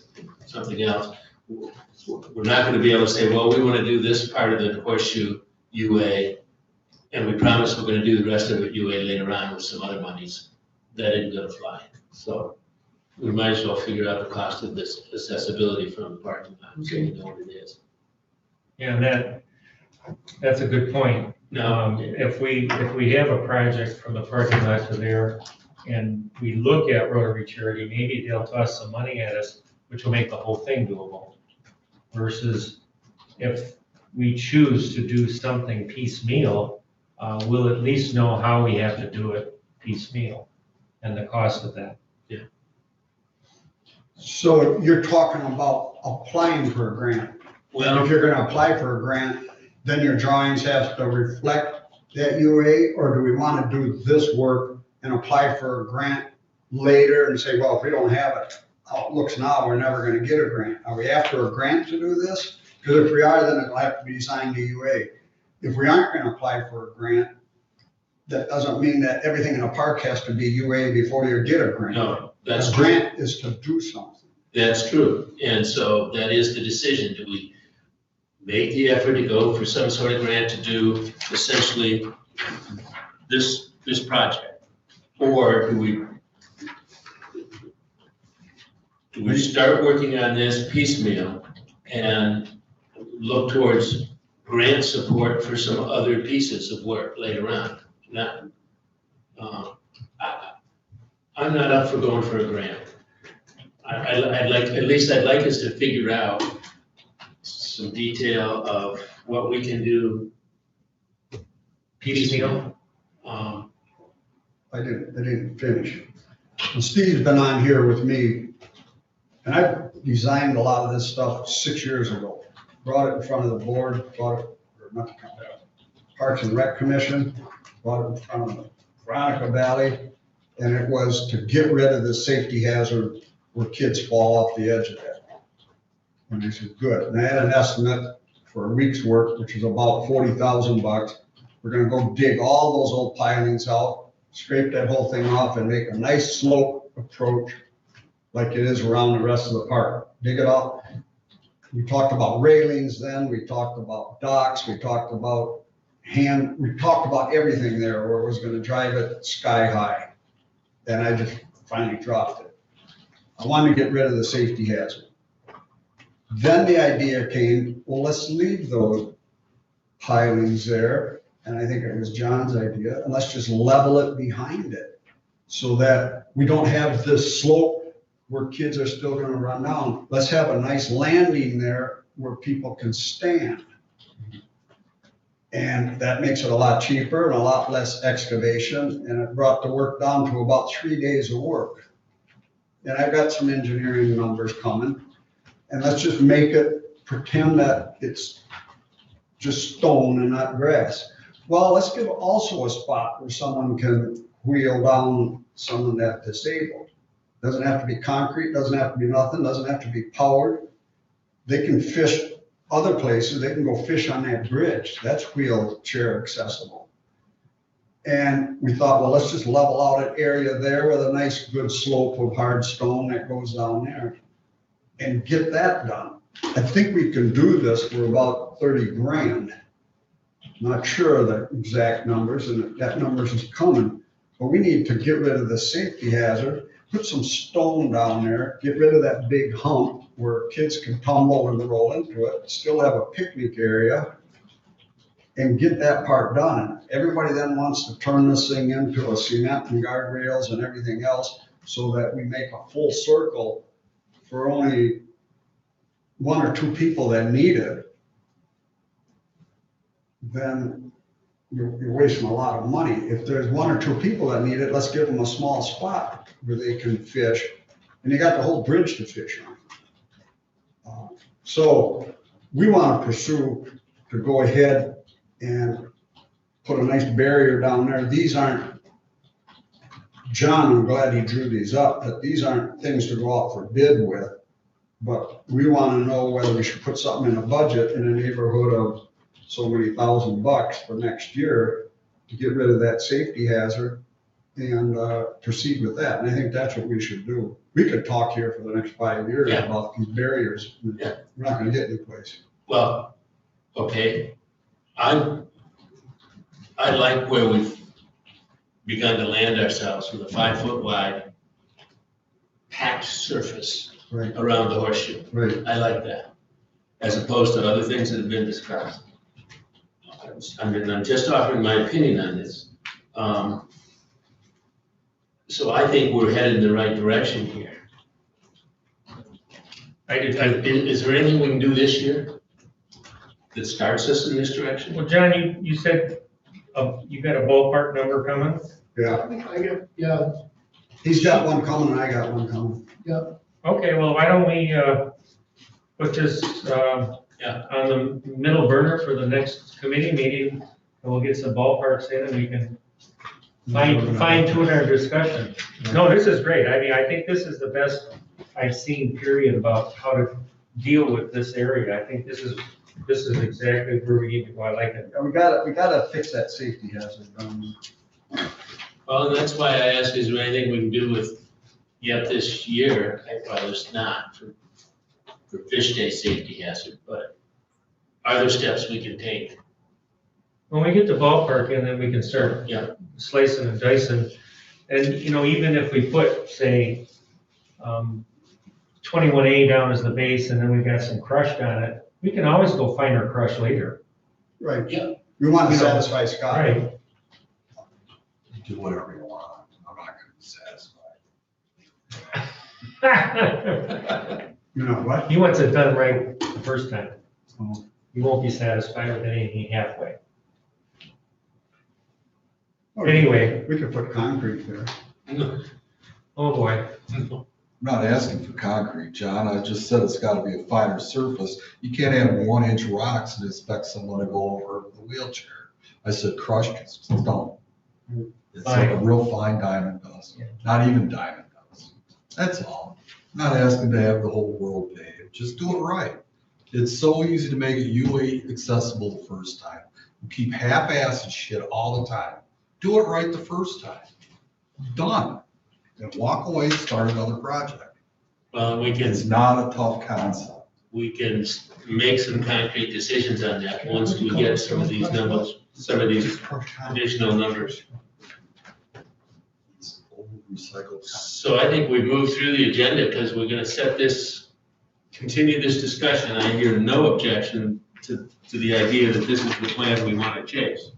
something else, we're not gonna be able to say, well, we wanna do this part of the horseshoe UA, and we promise we're gonna do the rest of it UA later on with some other monies. That isn't gonna fly. So we might as well figure out the cost of this accessibility from the parking lot, so we know what it is. Yeah, that's a good point. If we have a project from the parking lot to there, and we look at Rotary Charity, maybe they'll toss some money at us, which will make the whole thing doable. Versus if we choose to do something piecemeal, we'll at least know how we have to do it piecemeal and the cost of that. So you're talking about applying for a grant. Well, If you're gonna apply for a grant, then your drawings have to reflect that UA, or do we wanna do this work and apply for a grant later and say, well, if we don't have it, how it looks now, we're never gonna get a grant. Are we after a grant to do this? Because if we are, then it'll have to be designed to UA. If we aren't gonna apply for a grant, that doesn't mean that everything in a park has to be UA before you get a grant. No, that's A true. grant is to do something. That's true. And so that is the decision. Do we make the effort to go for some sort of grant to do essentially this project? Or do we start working on this piecemeal and look towards grant support for some other pieces of work later on? Not, I'm not up for going for a grant. I'd like, at least I'd like us to figure out some detail of what we can do piecemeal. I didn't finish. And Steve's been on here with me, and I designed a lot of this stuff 6 years ago. Brought it in front of the board, Parks and Rec Commission, brought it in front of the Veronica Valley, and it was to get rid of the safety hazard where kids fall off the edge of that. And they said, good. And I had an estimate for a week's work, which is about $40,000. We're gonna go dig all those old pilings out, scrape that whole thing off and make a nice slope approach like it is around the rest of the park. Dig it out. We talked about railings then, we talked about docks, we talked about everything there where it was gonna drive it sky high. And I just finally dropped it. I wanted to get rid of the safety hazard. Then the idea came, well, let's leave those pilings there. And I think it was John's idea, and let's just level it behind it so that we don't have this slope where kids are still gonna run down. Let's have a nice landing there where people can stand. And that makes it a lot cheaper and a lot less excavation, and it brought the work down to about 3 days of work. And I've got some engineering numbers coming, and let's just make it, pretend that it's just stone and not grass. Well, let's give also a spot where someone can wheel down someone that's disabled. Doesn't have to be concrete, doesn't have to be nothing, doesn't have to be powered. They can fish other places, they can go fish on that bridge. That's wheelchair accessible. And we thought, well, let's just level out an area there with a nice good slope of hard stone that goes down there and get that done. I think we can do this for about 30 grand. Not sure of the exact numbers, and that numbers is coming, but we need to get rid of the safety hazard, put some stone down there, get rid of that big hump where kids can tumble and roll into it, still have a picnic area, and get that part done. Everybody then wants to turn this thing into a cement and guardrails and everything else so that we make a full circle for only 1 or 2 people that need it. Then you're wasting a lot of money. If there's 1 or 2 people that need it, let's give them a small spot where they can fish, and you got the whole bridge to fish on. So we want to pursue to go ahead and put a nice barrier down there. These aren't, John, I'm glad he drew these up, but these aren't things to go out for bid with. But we want to know whether we should put something in a budget in the neighborhood of so many $1,000 for next year to get rid of that safety hazard and proceed with that. And I think that's what we should do. We could talk here for the next 5 years Yeah. about these barriers. Yeah. We're not gonna get any place. Well, okay, I like where we've begun to land ourselves with a 5-foot wide packed surface Right, around the horseshoe. right. I like that, as opposed to other things that have been discussed. I'm just offering my opinion on this. So I think we're headed in the right direction here. Is there anything we can do this year that starts us in this direction? Well, John, you said you got a ballpark number coming? Yeah, Yeah, he's got one coming and I got one coming. Okay, well, why don't we put this on the middle burner for the next committee meeting, and we'll get some ballparks in and we can fine tune our discussion. No, this is great. I mean, I think this is the best I've seen, period, about how to deal with this area. I think this is exactly where we need to go. I like it. We gotta fix that safety hazard. Well, and that's why I asked, is there anything we can do with yet this year? Well, there's not for fish day safety hazard, but are there steps we can take? When we get the ballpark in, then we can start Yeah. slicing and dicing. And, even if we put, say, 21A down as the base and then we've got some crushed on it, we can always go finer crush later. Right. Yeah. We want to You know, satisfy Scott. Right. Do whatever you want. I'm not gonna be satisfied. You know what? He wants it done right the first time. Oh. He won't be satisfied with anything halfway. Oh, Anyway, we could put concrete there. oh boy. I'm not asking for concrete, John. I just said it's gotta be a finer surface. You can't have 1-inch rocks and expect someone to go over with a wheelchair. I said crushed stone. It's like a real fine diamond dust, not even diamond dust. That's all. I'm not asking to have the whole world paved. Just do it right. It's so easy to make it UA accessible the first time. You keep half-assed shit all the time. Do it right the first time. Done. And walk away and start another project. Well, It's not a tough concept. we can make some concrete decisions on that once we get some of these numbers, some of these additional numbers. It's old recycled concept. So I think we move through the agenda because we're gonna continue this discussion. I hear no objection to the idea that this is the plan we want to chase.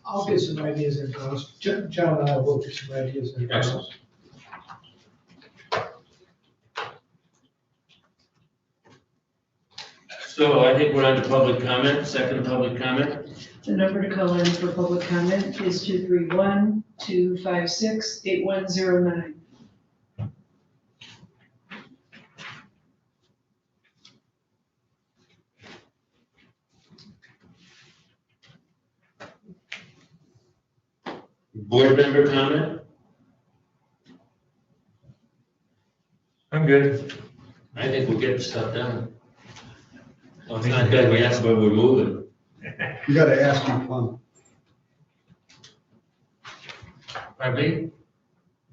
I'll get some ideas in house. John and I will get some ideas in house. Excellent. So I think we're on to public comment, second public comment. The number to call in for public comment is 231-256-8109. Board member comment? I'm good. I think we're getting stuff done. Well, it's not done yet, but we're moving. You gotta ask each one. Pardon me?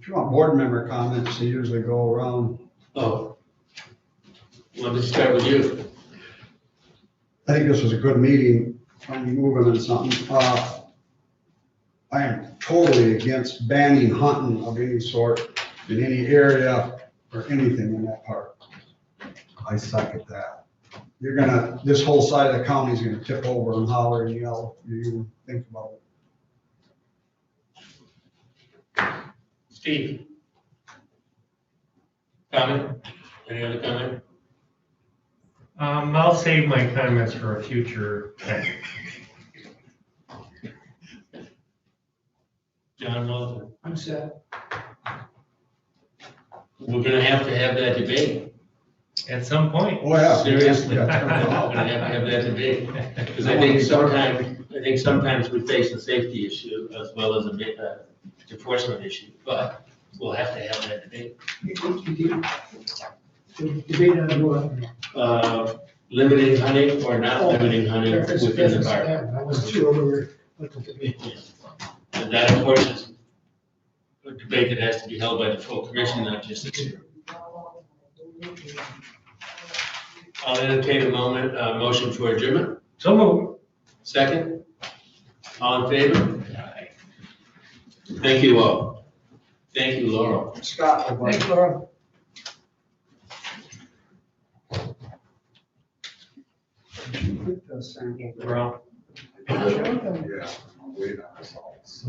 If you want board member comments, they usually go around. Oh. Let me start with you. I think this was a good meeting, finally moving on something. I am totally against banning hunting of any sort in any area or anything in that park. I second that. This whole side of the county is gonna tip over and holler and yell if you even think about it. Steve? Comment? Any other comment? I'll save my comments for a future time. John Walter? I'm set. We're gonna have to have that debate. At some point. Oh, yeah. Seriously. Yeah, We're it's gonna come gonna out. have to have that debate. Because I think sometimes we face a safety issue as well as a enforcement issue, but we'll have to have that debate. Debate on what? Limiting hunting or not limiting hunting within the park. I wasn't sure we were, what the debate was. And that, of course, is a debate that has to be held by the full commission, not just the chair. I'll entertain a motion for adjournment. So move. Second? All in favor? Thank you all. Thank you, Laurel. Scott, I'd like Thanks, Laura. to put the sample. Well. Yeah, I'm waiting on results.